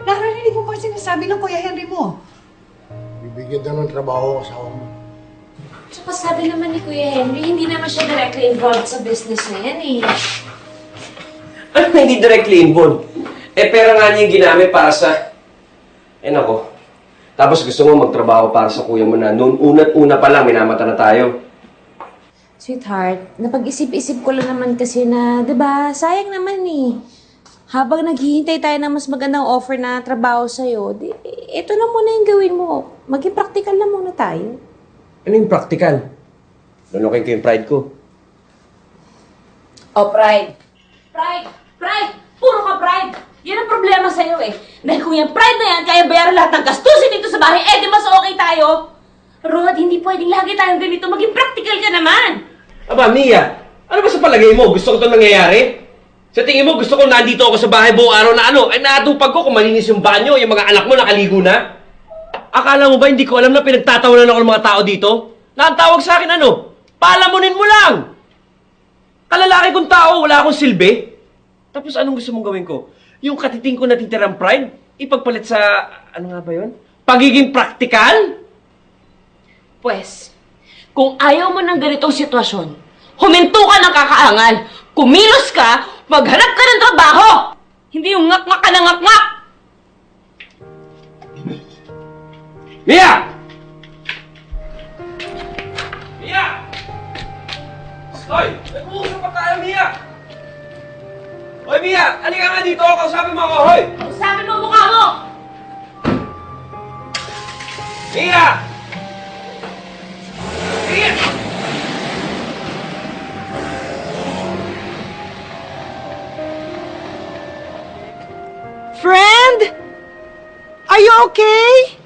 Narinig mo ba sinasabi ng Kuya Henry mo? Bibigyan daw ng trabaho ang asawa mo. Tsaka sabi naman ni Kuya Henry, hindi naman siya directly involved sa business na yan eh. Ano hindi directly involved? Pera nga niya yung ginamit para sa... nako. Tapos gusto mo magtrabaho para sa kuya mo na noon una't-una pa lang, minamata na tayo. Sweetheart, napag-isip-isip ko lang naman kasi na, di ba, sayang naman eh. Habang naghihintay tayo ng mas magandang offer na trabaho sa'yo, ito na muna yung gawin mo. Maging practical na muna tayo. Ano yung practical? Lulukin ko yung pride ko. Oh, pride. Pride! Pride! Puro ka pride! Yan ang problema sa'yo eh. Dahil kung yung pride na yan, kaya bayaran lahat ng gastusin dito sa bahay, di mas okay tayo. Rod, hindi pwedeng lagi tayong ganito. Maging practical ka naman. Aba, Mia, ano ba sa palagay mo? Gusto ko ito nangyayari? Sa tingin mo, gusto ko nandito ako sa bahay buong araw na natupag ko kung malinis yung banyo, yung mga anak mo nakaligo na? Akala mo ba hindi ko alam na pinagtatawanan ako ng mga tao dito? Na ang tawag sa akin palamunin mo lang! Kalalaki kong tao, wala akong silbi. Tapos anong gusto mong gawin ko? Yung katiting ko natitirang pride, ipagpalit sa, ano nga ba yun? Pagiging practical? Pwes, kung ayaw mo ng ganitong sitwasyon, huminto ka ng kakaangal, kumilos ka, maghanap ka ng trabaho! Hindi yung ngak-ngak ka ng ngak-ngak! Mia! Mia! Hoy! Nag-uusap pa tayo, Mia! Hoy, Mia! Halika nga dito! Kausapin mo ako, hoy! Kausapin mo mukha mo! Mia! Mia! Friend? Are you okay?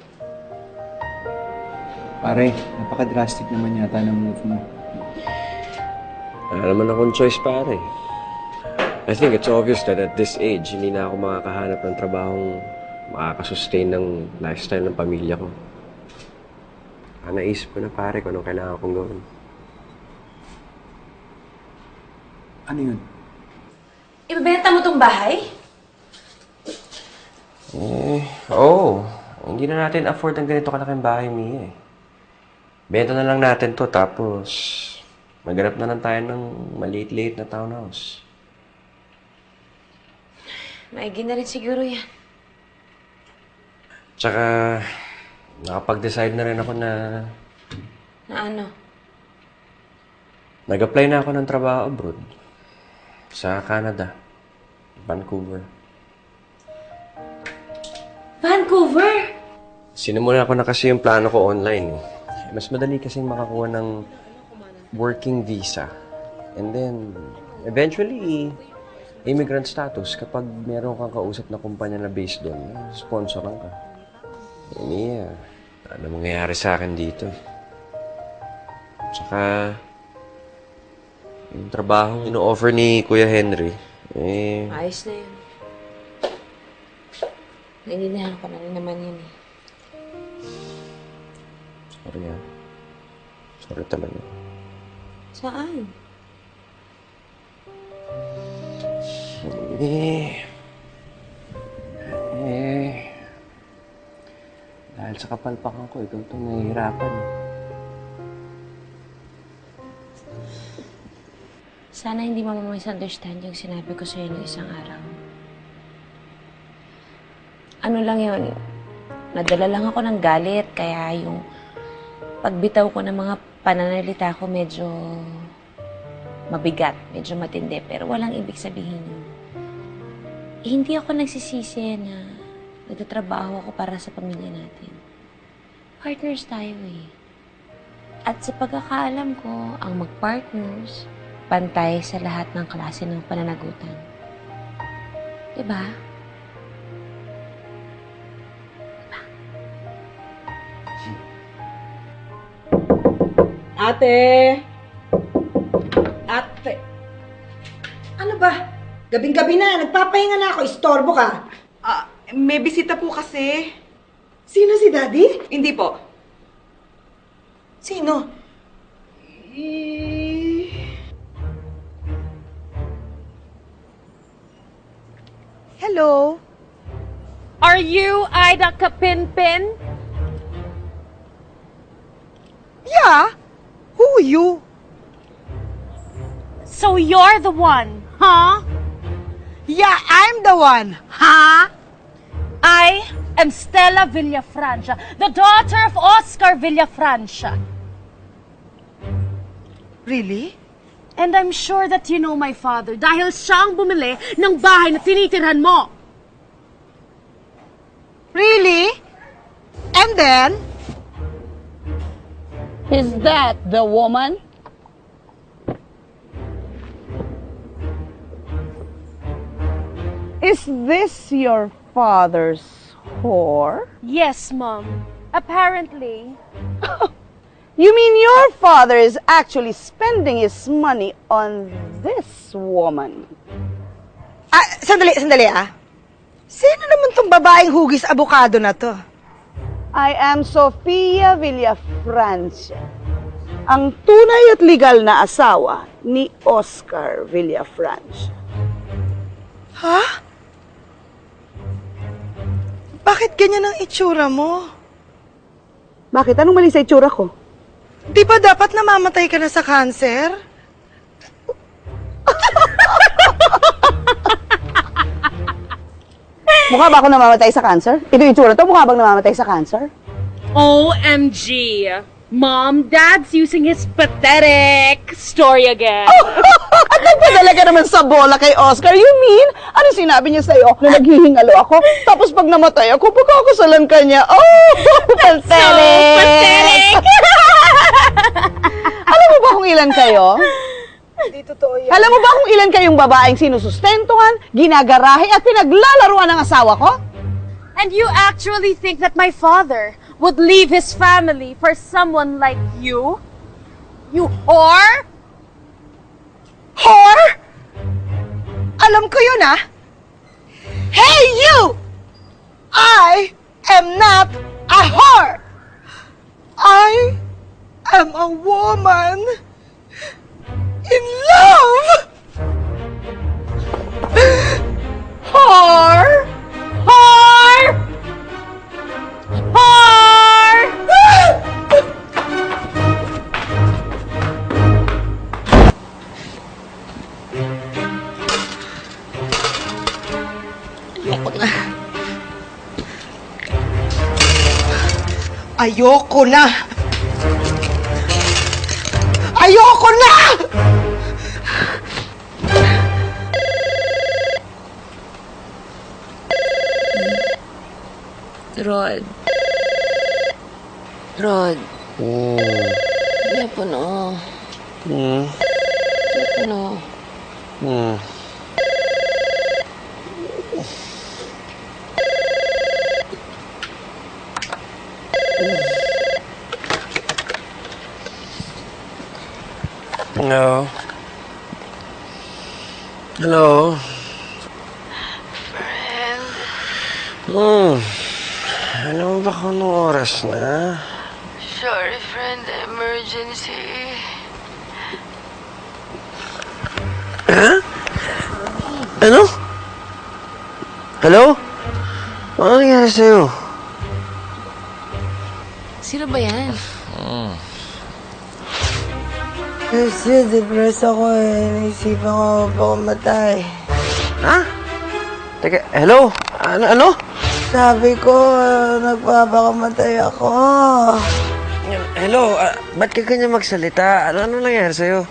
Pare, napaka-drastic naman yata ng move mo. Wala naman akong choice, pare. I think it's obvious that at this age, hindi na ako makakahanap ng trabahong makakasustain ng lifestyle ng pamilya ko. Naisip ko na, pare, kung anong kailangan kong gawin. Ano yun? Ibebenta mo tong bahay? Oo. Hindi na natin afford ang ganito kalaking bahay, Mia. Benta na lang natin to, tapos maghanap na lang tayo ng maliit-liit na townhouse. Maigi na rin siguro yan. Tsaka, nakapag-decide na rin ako na Na ano? nag-apply na ako ng trabaho abroad. Sa Canada. Vancouver. Vancouver? Sinimulan ko na kasi yung plano ko online. Mas madali kasing makakuha ng working visa. And then, eventually, immigrant status kapag meron kang kausap na kumpanya na based doon, sponsoran ka. Mia, ano mangyayari sa akin dito? Tsaka, yung trabaho ino-offer ni Kuya Henry, Ayos na yun. Naintindihan ko na rin naman yun eh. Sorry ah. Sorry talaga. Saan? Dahil sa kapalpakan ko, ikaw itong nahihirapan. Sana hindi mo misunderstand yung sinabi ko sa'yo ng isang araw. Ano lang yun, nadala lang ako ng galit, kaya yung pagbitaw ko ng mga pananalita ko medyo mabigat, medyo matindi, pero walang ibig sabihin yun. Hindi ako nagsisisi na nagtatrabaho ako para sa pamilya natin. Partners tayo eh. At sa pagkakaalam ko, ang mag-partners, pantay sa lahat ng klase ng pananagutan. Diba? Ate! Ate! Ano ba? Gabing-gabi na. Nagpapahinga na ako. Istorbo ka. May bisita po kasi. Sino si Daddy? Hindi po. Sino? Hello? Are you Ida Kapinpin? Yeah? Who are you? So you're the one, huh? Yeah, I'm the one. Huh? I am Stella Villafrancia, the daughter of Oscar Villafrancia. Really? And I'm sure that you know my father dahil siya ang bumili ng bahay na tinitirhan mo. Really? And then? Is that the woman? Is this your father's whore? Yes, Mom. Apparently. You mean your father is actually spending his money on this woman? Sandali ah. Sino naman tong babaeng hugis abukado na to? I am Sofia Villafrancia, ang tunay at legal na asawa ni Oscar Villafrancia. Ha? Bakit ganyan ang itsura mo? Bakit? Anong mali sa itsura ko? Di ba dapat namamatay ka na sa cancer? Mukha ba ako namamatay sa cancer? Ito yung itsura to, mukha bang namamatay sa cancer? OMG! Mom, Dad's using his pathetic story again. At nagpadala ka naman sa bola kay Oscar. You mean? Ano sinabi niya sa'yo? Na naghihingalo ako? Tapos pag namatay ako, pagkakasalan ka niya. Oh, pathetic! So pathetic! Alam mo ba kung ilan kayo? Hindi totoo yan. Alam mo ba kung ilan kayong babaeng sinusustentuhan, ginagarahe at pinaglalaruan ng asawa ko? And you actually think that my father would leave his family for someone like you? You whore? Whore? Alam ko yun ah. Hey you! I am not a whore. I am a woman in love. Whore? Whore! Whore! Ayoko na. Ayoko na! Rod. Rod. Yapo na. Yapo na. Hello? Hello? Alam mo ba kung anong oras na? Sorry, friend. Emergency. Ha? Ano? Hello? Ano nangyari sa'yo? Sino ba yan? Kasi depressed ako eh. Naisipan ko pakamatay. Ha? Teka, hello? Ano? Sabi ko, nagpapakamatay ako. Hello? Ba't ka ganyan magsalita? Ano nangyari sa'yo?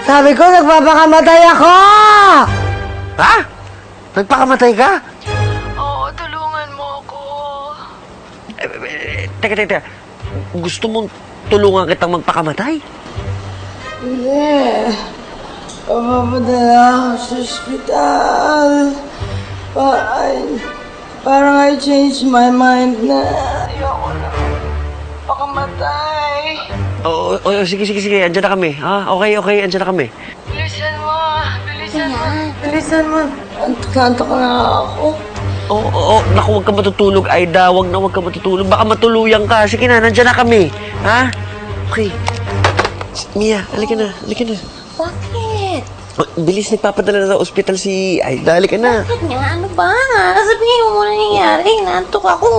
Sabi ko, nagpapakamatay ako! Ha? Nagpakamatay ka? Oo, tulungan mo ako. Teka. Gusto mong tulungan kitang magpakamatay? Hindi. Papapadala ako sa ospital. Parang I changed my mind na ayoko na pakamatay. Oo, sige. Andiyan na kami. Ha? Okay. Andiyan na kami. Bilisan mo. Bilisan mo. Kanto na ako. Naku, huwag ka matutulog, Aida. Huwag ka matutulog. Baka matuluyan ka. Sige na, nandyan na kami. Ha? Okay. Mia, halika na. Bakit? Bilis, nagpapadala na sa ospital si Aida. Halika na. Bakit nga? Ano ba? Sabihin mo muna nangyayari. Nantok ako.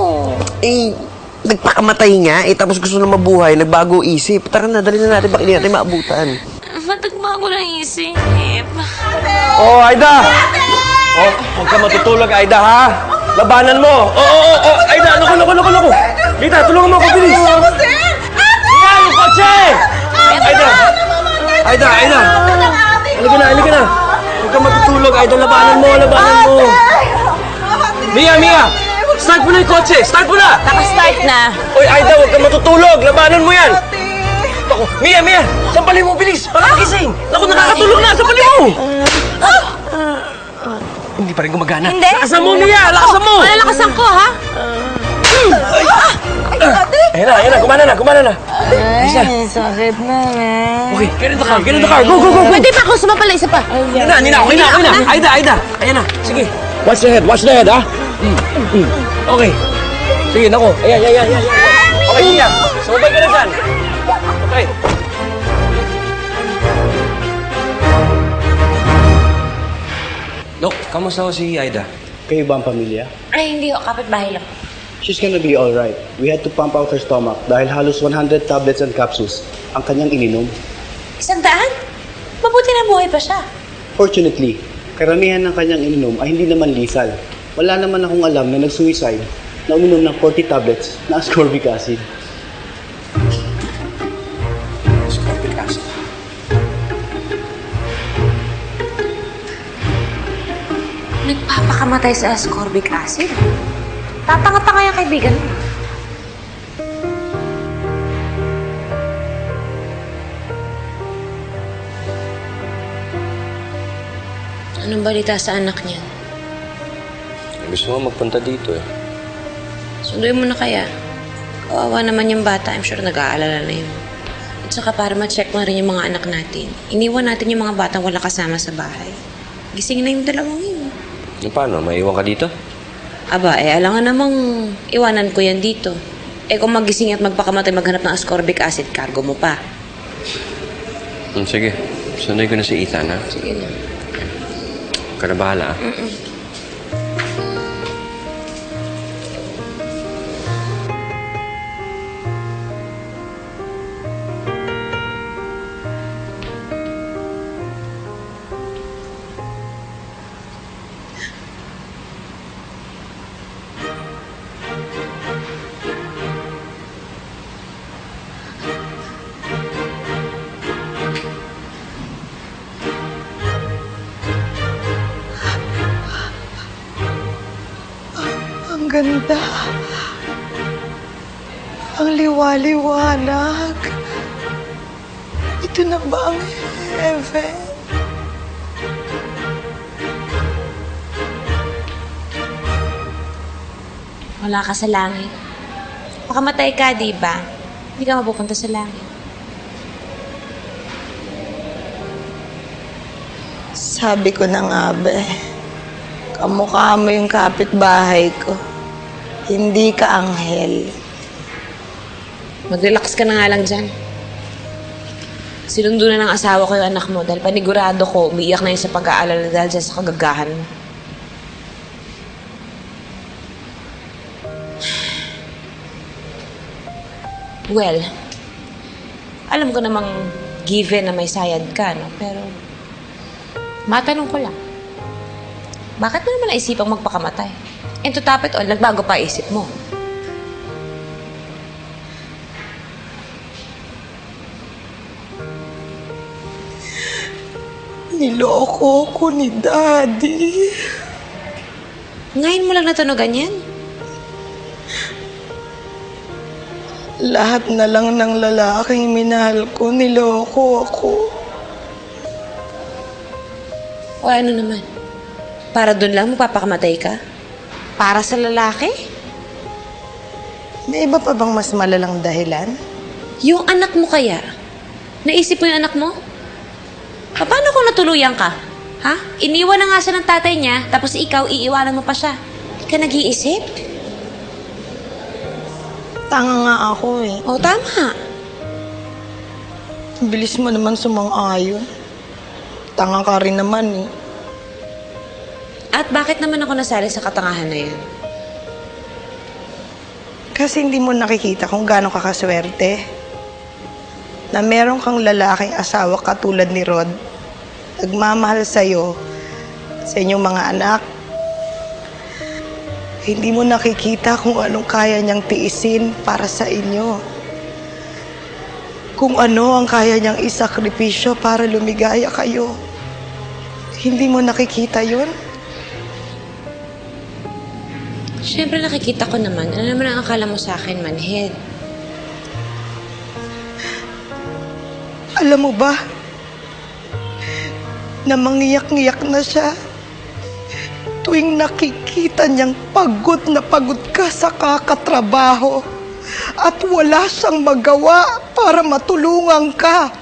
Nagpakamatay nga. Tapos gusto na mabuhay. Nagbago isip. Tara na, dali na natin. Baka hindi natin maabutan. Matagbago na isip. Aida! Huwag ka matutulog, Aida, ha? Labanan mo! Aida, naku! Rita, tulungan mo ako, bilis! Mia, yung kotse! Aida! Halika na! Huwag ka matutulog, Aida, labanan mo! Mia! Start mo na yung kotse! Start mo na! Naka-start na. Oy, Aida, huwag ka matutulog! Labanan mo yan! Ako, Mia! Sampalin mo, bilis! Para makising! Naku, nakakatulog na! Sampalin mo! Hindi pa rin gumagana. Hindi? Lakasan mo, Mia! Lakasan mo! Malakasan ko, ha? Ayan na, gumana na. Ay, sakit na. Okay, get in the car. Go. Pwede pa ako sumapala isa pa. Hindi na. Aida. Ayan na. Sige. Watch the head, ha? Okay. Sige, nako. Ayan. Okay, Mia. Sumabay ka na dyan. Okay. Dok, kamusta ko si Aida? Kayo ba ang pamilya? Ay, hindi ko. Kapitbahay lang. She's gonna be alright. We had to pump out her stomach dahil halos 100 tablets and capsules ang kanyang ininom. 100? Mabuti na buhay pa siya. Fortunately, karamihan ng kanyang ininom ay hindi naman lethal. Wala naman akong alam na nag-suicide na uminom ng 40 tablets na ascorbic acid. Ascorbic acid? Nagpapakamatay sa ascorbic acid? Tatanga-tanga yung kaibigan mo. Anong balita sa anak niya? Gusto mo magpunta dito eh. Sunduin mo na kaya. Kawawa naman yung bata. I'm sure nag-aalala na yun. At saka para ma-check mo rin yung mga anak natin. Iniwan natin yung mga batang wala kasama sa bahay. Gising na yung dalawang yun. Paano? Maiwan ka dito? Aba, alangan namang iwanan ko yan dito. Kung magising at magpakamatay maghanap ng ascorbic acid, cargo mo pa. Sige. Sunday ko na si Ethan, ha? Sige na. Ka na bahala, ha? Ang ganda. Ang liwaliwanag. Ito na ba ang heaven? Wala ka sa langit. Pakamatay ka, di ba? Hindi ka mapupunta sa langit. Sabi ko na nga ba, kamukha mo yung kapitbahay ko. Hindi ka anghel. Mag-relax ka na nga lang dyan. Sinundo na ng asawa ko yung anak mo dahil panigurado ko, umiiyak na yun sa pag-aalala dahil dyan sa kagagahan mo. Well, alam ko namang given na may sayad ka, no? Pero, matanong ko lang, bakit mo naman naisipang magpakamatay? And to top it all, nagbago pa isip mo. Niloko ko ni Daddy. Ngayon mo lang natunugan yan? Lahat na lang ng lalaking minahal ko, niloko ako. O ano naman? Para doon lang magpapakamatay ka? Para sa lalaki? May iba pa bang mas malalang dahilan? Yung anak mo kaya? Naisip mo yung anak mo? Paano kung natuluyan ka? Ha? Iniwan na nga siya ng tatay niya, tapos ikaw, iiwanan mo pa siya. ka nag-iisip? Tanga nga ako eh. O, tama. Ang bilis mo naman sumang-ayon. Tanga ka rin naman eh. At bakit naman ako nasali sa katangahan na yun? Kasi hindi mo nakikita kung gaano ka kaswerte. Na meron kang lalaking asawa katulad ni Rod. Nagmamahal sa'yo, sa inyong mga anak. Hindi mo nakikita kung anong kaya niyang tiisin para sa inyo. Kung ano ang kaya niyang isakripisyo para lumigaya kayo. Hindi mo nakikita yun? Siyempre nakikita ko naman. Ano naman ang akala mo sa akin, manhid? Alam mo ba, na mangiyak-ngiyak na siya tuwing nakikita niyang pagod na pagod ka sa kakatrabaho at wala siyang magawa para matulungan ka.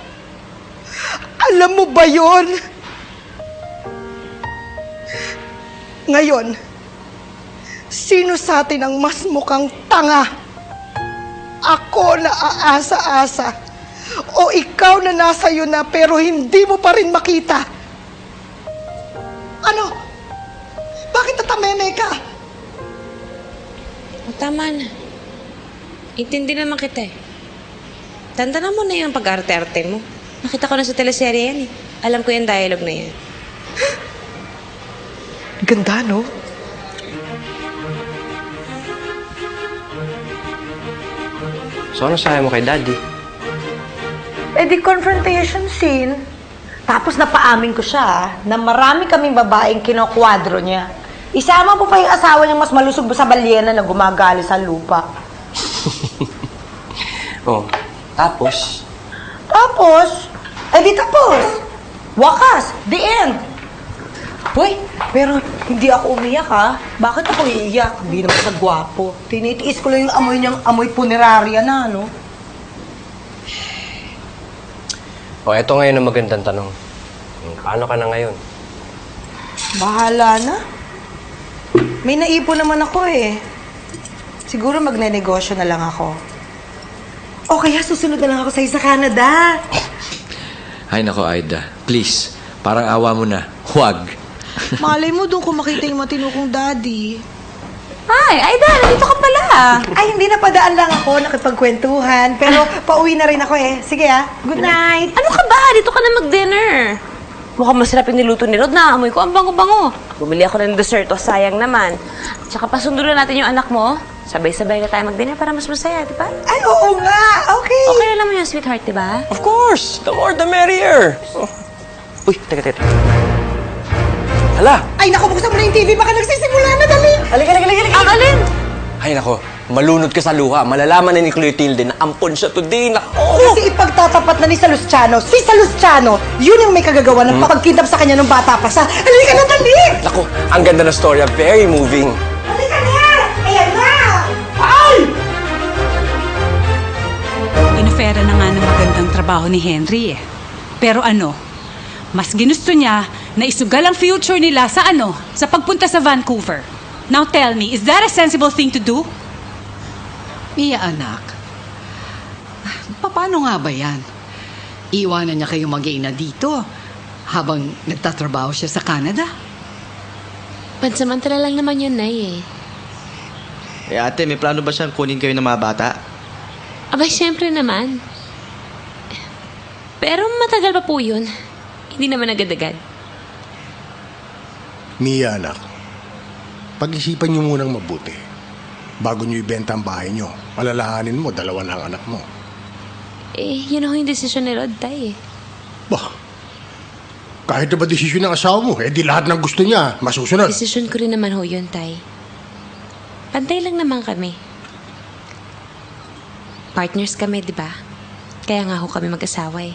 Alam mo ba yon? Ngayon, sino sa atin ang mas mukhang tanga? Ako na aasa-asa o ikaw na nasa iyo na pero hindi mo pa rin makita? Ano? Bakit natameme ka? O, tama na. Intindi naman kita eh. Tandaan mo na yung pag-arte-arte mo. Nakita ko na sa teleserye yan eh. Alam ko yung dialogue na yan. Ganda, no? So ano sabi mo kay Daddy? Eh di confrontation scene. Tapos napaamin ko siya na marami kaming babaeng kinokwadro niya. Isama po pa yung asawa niyang mas malusog sa balyena na gumagali sa lupa. Oh, tapos? Tapos? Eh di tapos. Wakas. The end. Hoy, pero hindi ako umiyak ha. Bakit ako iiyak? Hindi naman sa gwapo. Tinitiis ko lang yung amoy niyang amoy punerarya na, no? Oh, eto ngayon ang magandang tanong. Paano ka na ngayon? Bahala na. May naipon naman ako eh. Siguro magne-negosyo na lang ako. O kaya susunod na lang ako sa Canada. Ay nako, Aida. Please, parang awa mo na. Huwag. Malay mo doon kung makita yung matinukong daddy. Ay, Aida, nandito ka pala. Ay, hindi na padaan lang ako, nakipagkwentuhan. Pero pauwi na rin ako eh. Sige good night. Ano ka ba? Dito ka na mag-dinner. Mukhang masarap yung niluto ni Rod na. Amoy ko ang bango-bango. Bumili ako ng dessert o sayang naman. Tsaka pasundo na natin yung anak mo. Sabay-sabay na tayo mag-dinner para mas masaya, di ba? Ay, oo nga. Okay. Okay na lang mo yung sweetheart, di ba? Of course! The more the merrier! Uy, teka. Hala! Ay, naku, buksan mo na yung TV. Baka nagsisimula na, dali. Halika. Alin? Ay, nako. Malunod ka sa luha. Malalaman na ni Clotilde na ampon siya today. Nako! Kasi ipagtatapat na ni Salustiano. Si Salustiano, yun yung may kagagawa ng pagkidnap sa kanya nung bata pa siya. Halika na, dali! Nako, ang ganda ng storya. Very moving. Halika na! Ayan na! Ay! Inofera na nga ng magandang trabaho ni Henry eh. Pero ano, mas ginusto niya na isugal ang future nila sa sa pagpunta sa Vancouver. Now tell me, is that a sensible thing to do? Mia, anak. Paano nga ba yan? Iwanan niya kayo mag-ina dito habang nagtatrabaho siya sa Canada? Pansamantala lang naman yun, Nay eh. Eh ate, may plano ba siyang kunin kayo ng mga bata? Abay, syempre naman. Pero matagal pa po yun. Hindi naman agad-agad. Mia, anak. Pag-isipan niyo munang mabuti. Bago niyo ibenta ang bahay niyo, alalahanin mo, 2 na ang anak mo. Eh, yun ako yung desisyon ni Rod, Tay eh. Bah, kahit na ba desisyon ng asawa mo, di lahat ng gusto niya, masusunod. Desisyon ko rin naman ho yun, Tay. Pantay lang naman kami. Partners kami, di ba? Kaya nga ho kami mag-asawa eh.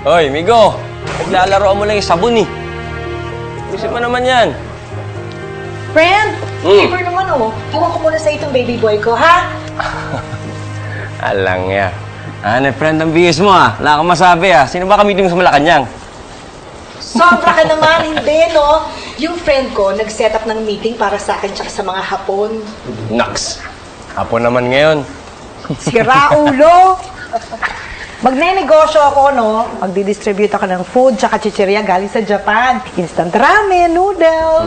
Hoy, Migo! Naglalaroan mo lang yung sabon eh. Isip mo naman yan. Friend, favor naman Tuwan ko muna sa itong baby boy ko, ha? Alang ya. Friend ang bihis mo Wala kang masabi Sino ba kamitin mo sa Malacanang? Sobra ka naman, hindi, no? Yung friend ko, nag-set up ng meeting para sa akin tsaka sa mga Hapon. Naks! Hapon naman ngayon. Sira ulo! Magne-negosyo ako, no? Magdi-distribute ako ng food tsaka chichirya galing sa Japan. Instant ramen, noodles.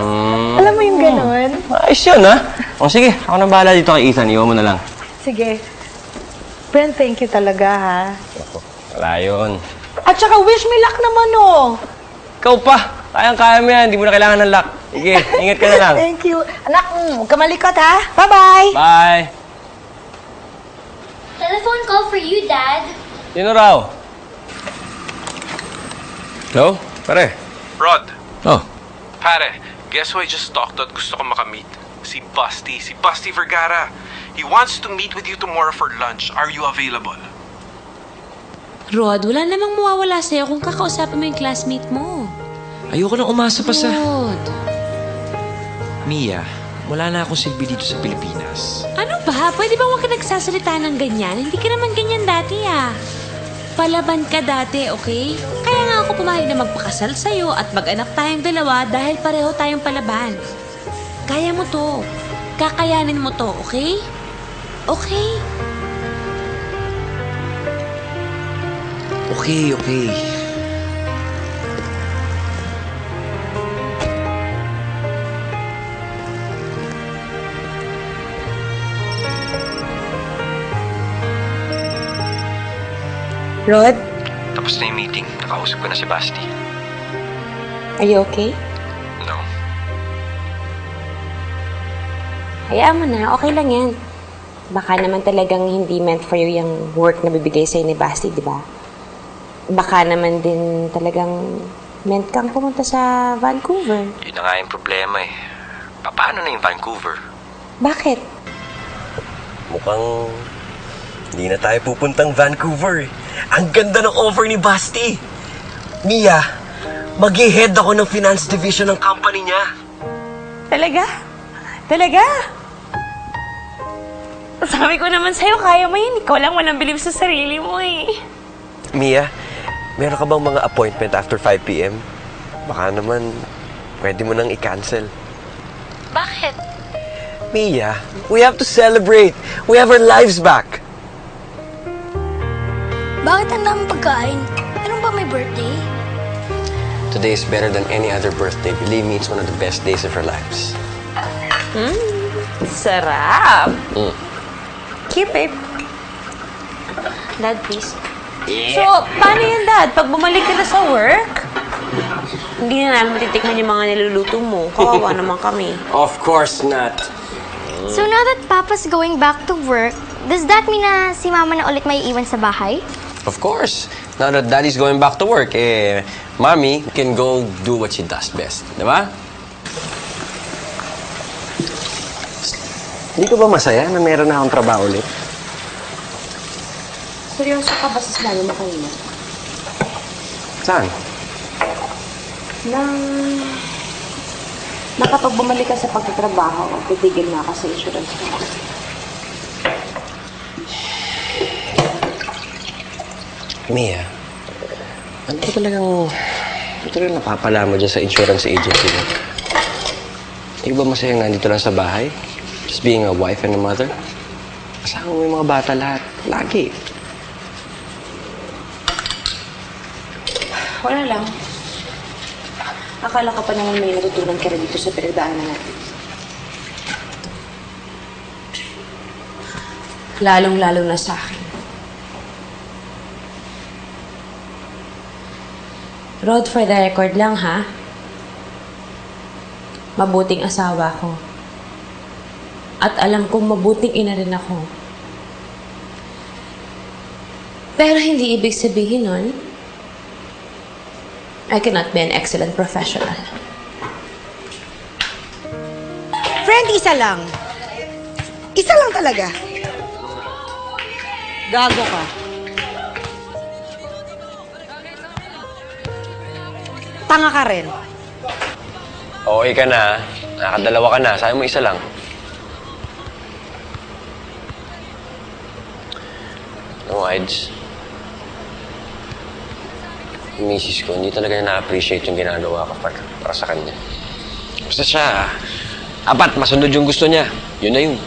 Alam mo yung ganun? Ayos yun, ha? O sige, ako na bahala dito kay Ethan. Iwan mo na lang. Sige. Friend, thank you talaga, ha? Wala yun. At saka wish me luck naman, oh. Ikaw pa! Kayang-kaya mo yan. Hindi mo na kailangan ng luck. Sige, ingat ka na lang. Thank you. Anak, huwag ka malikot, ha? Bye-bye! Bye! Telephone call for you, Dad. Sino raw? Hello? Pare? Rod, Oh. pare, guess who I just talked to at gusto ko makamit? Si Busty Vergara. He wants to meet with you tomorrow for lunch. Are you available? Rod, wala namang mawawala sa'yo kung kakausapin mo yung classmate mo. Ayoko nang umasa pa sa... Rod. Mia, wala na akong silbi dito sa Pilipinas. Ano ba? Pwede ba huwag ka nagsasalita ng ganyan? Hindi ka naman ganyan dati, ah. Palaban ka dati, okay? Kaya nga ako pumayag na magpakasal sa'yo at mag-anak tayong dalawa dahil pareho tayong palaban. Kaya mo to. Kakayanin mo to, okay? Okay? Okay. Rod, Tapos na yung meeting. Nakausap ko na si Basti. are you okay? No. Hayaan mo na. Okay lang yan. Baka naman talagang hindi meant for you yung work na bibigay sa'yo ni Basti, di ba? Baka naman din talagang meant kang pumunta sa Vancouver. Yun na nga yung problema eh. Paano na yung Vancouver? Bakit? Mukhang hindi na tayo pupuntang Vancouver eh. Ang ganda ng offer ni Basti. Mia, mag-head ako ng finance division ng company niya. Talaga? Talaga? Sabi ko naman sa'yo, kaya mo yun. Ikaw lang walang bilib sa sarili mo eh. Mia, meron ka bang mga appointment after 5 p.m.? Baka naman, pwede mo nang i-cancel. Bakit? Mia, we have to celebrate. We have our lives back. Bakit ang daming pagkain? Anong ba may birthday? Today is better than any other birthday. Believe me, it's one of the best days of our lives. Sarap. Keep it. Dad, please. So, paano yan, Dad? Pag bumalik ka na sa work, hindi na namin matitikman yung mga niluluto mo. Kawawa naman kami. Of course not. So now that Papa's going back to work, does that mean na si Mama na ulit may iwan sa bahay? Of course. Now that Daddy's going back to work, Mommy can go do what she does best. Diba? Hindi ko ba masaya na meron na akong trabaho ulit? Seryoso ka ba sa sinabi mo kanina? Saan? Na kapag bumalik ka sa pagtatrabaho, titigil na ka sa insurance mo. Mia, ano talagang napapala mo dyan sa insurance agency mo? Hindi ba masaya nandito lang sa bahay? Just being a wife and a mother? Kasama mo yung mga bata lahat. Lagi. Wala lang. Akala ko pa naman may natutunan ka rin dito sa pinagdaanan natin. Lalong-lalo na sa akin. Rod, for the record lang, ha? Mabuting asawa ko. At alam kong mabuting ina rin ako. Pero hindi ibig sabihin nun, I cannot be an excellent professional. Friend, isa lang. Isa lang talaga. Gago ka. Tanga ka rin. Okay ka na. Nakadalawa ka na. Sabi mo isa lang. No, Ides. yung misis ko, hindi talaga niya na-appreciate yung ginagawa ko para sa kanya. Basta siya, apat, masunod yung gusto niya. Yun na yun.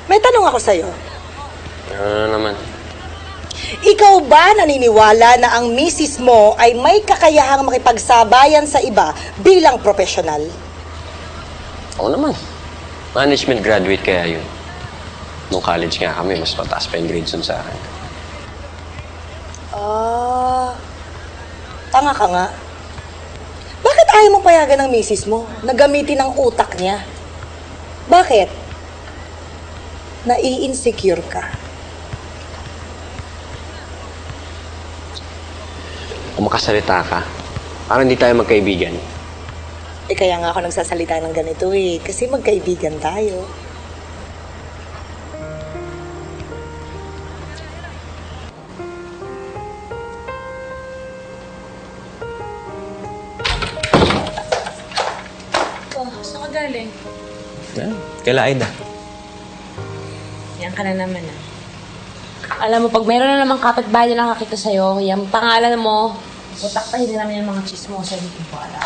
May tanong ako sa'yo. Ano naman? Ikaw ba naniniwala na ang misis mo ay may kakayahang makipagsabayan sa iba bilang profesional? Oo naman. Management graduate kaya yun. Nung college nga kami, mas mataas pa yung grades yun sa akin. Tanga ka nga. Bakit ayaw mo payagan ng misis mo na gamitin ang utak niya? Bakit? Nai-insecure ka. Kung makasalita ka, parang hindi tayo magkaibigan. Kaya nga ako nagsasalita ng ganito kasi magkaibigan tayo. Saan ka galing? Kaila Aida. Yan ka na naman Alam mo, pag meron na namang kapitbahay na nakakita sa'yo, yung pangalan mo, putaktahin na namin yung mga chismosa dito po alam.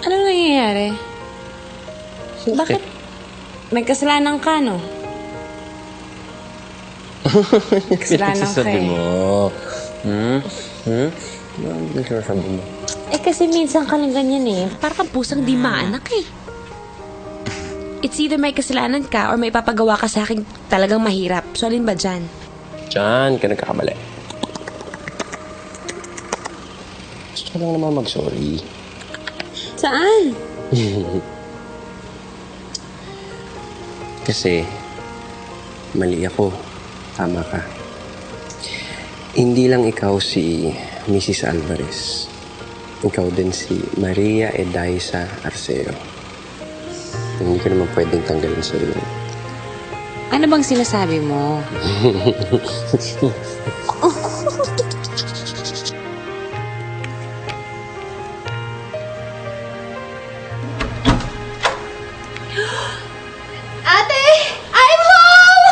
Ano nangyayari? Bakit? May kasalanan ka, no? Kasalanan ka mo. Ano sabi mo? Kasi minsan ka lang ganyan Parang kang pusang di maanak It's either may kasalanan ka or may papagawa ka sa akin talagang mahirap. So, alin ba dyan? Diyan ka nagkakamali. Gusto ko lang naman mag-sorry. Saan? Kasi, mali ako. Tama ka. Hindi lang ikaw si Mrs. Alvarez. Ikaw din si Maria Edaisa Arceo. Hindi ko naman pwedeng tanggalin sa iyo. Ano bang sinasabi mo? Ate! I'm home!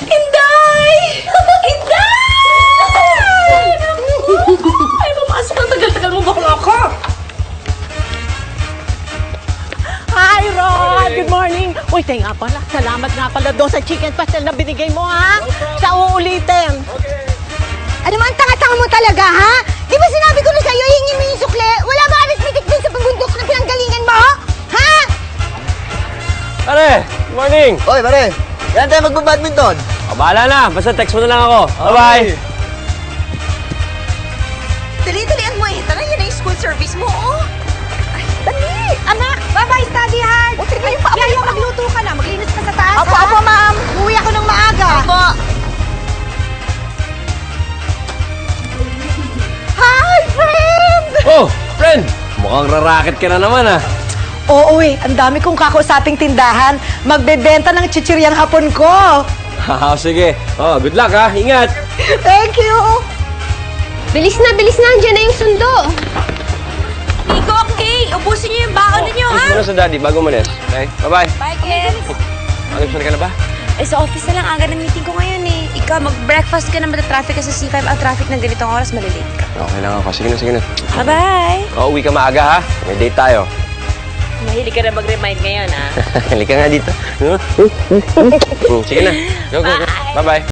Inday! Inday! Ay, pumasok ang tagal-tagal mo bakla ka! Hi, Rod! Good morning! Uy, tayo nga pala. Salamat nga pala doon sa chicken pastel na binigay mo, ha? Sa uulitin. Ano man, tanga-tanga mo talaga, ha? Di ba sinabi ko na sa'yo, hingin mo yung sukle? Wala ba arithmetic dun sa pagbundok na pinanggalingan mo? Ha? Pare! Good morning! Oy, pare! Kailan tayo magbabadminton? Bahala na! Basta text mo na lang ako. Bye-bye! Dali-dalian mo, Tara, yan na yung school service mo, Ay, dali! Anak! Bye-bye, study hard! O, sige, Yaya, magluto ka na. Maglinis ka sa taas, Opo, opo, ma'am. Uwi ako ng maaga. Opo. Hi, friend! Oh! Friend! Mukhang rarakit ka na naman, Oo, ang dami kong kakausaping tindahan. Magbebenta ng chichiryang hapon ko. Sige. Oh, good luck, Ingat! Thank you! Bilis na, andyan na yung sundo. Nico, okay! Ubusin niyo yung baon ninyo, ha? Muna sa daddy, bago umalis. Okay? Bye-bye! Bye, kids! Mag-almusal ka na ba? Sa office na lang, aga ng meeting ko ngayon Ikaw, mag-breakfast ka na, matatraffic ka sa C5. Ang traffic ng ganitong oras, malilate ka. Okay lang ako. Sige na. Bye-bye! Uwi ka maaga, May date tayo. Mahilig ka na mag-remind ngayon, ha? Halika nga dito. Sige na. Go. Bye-bye.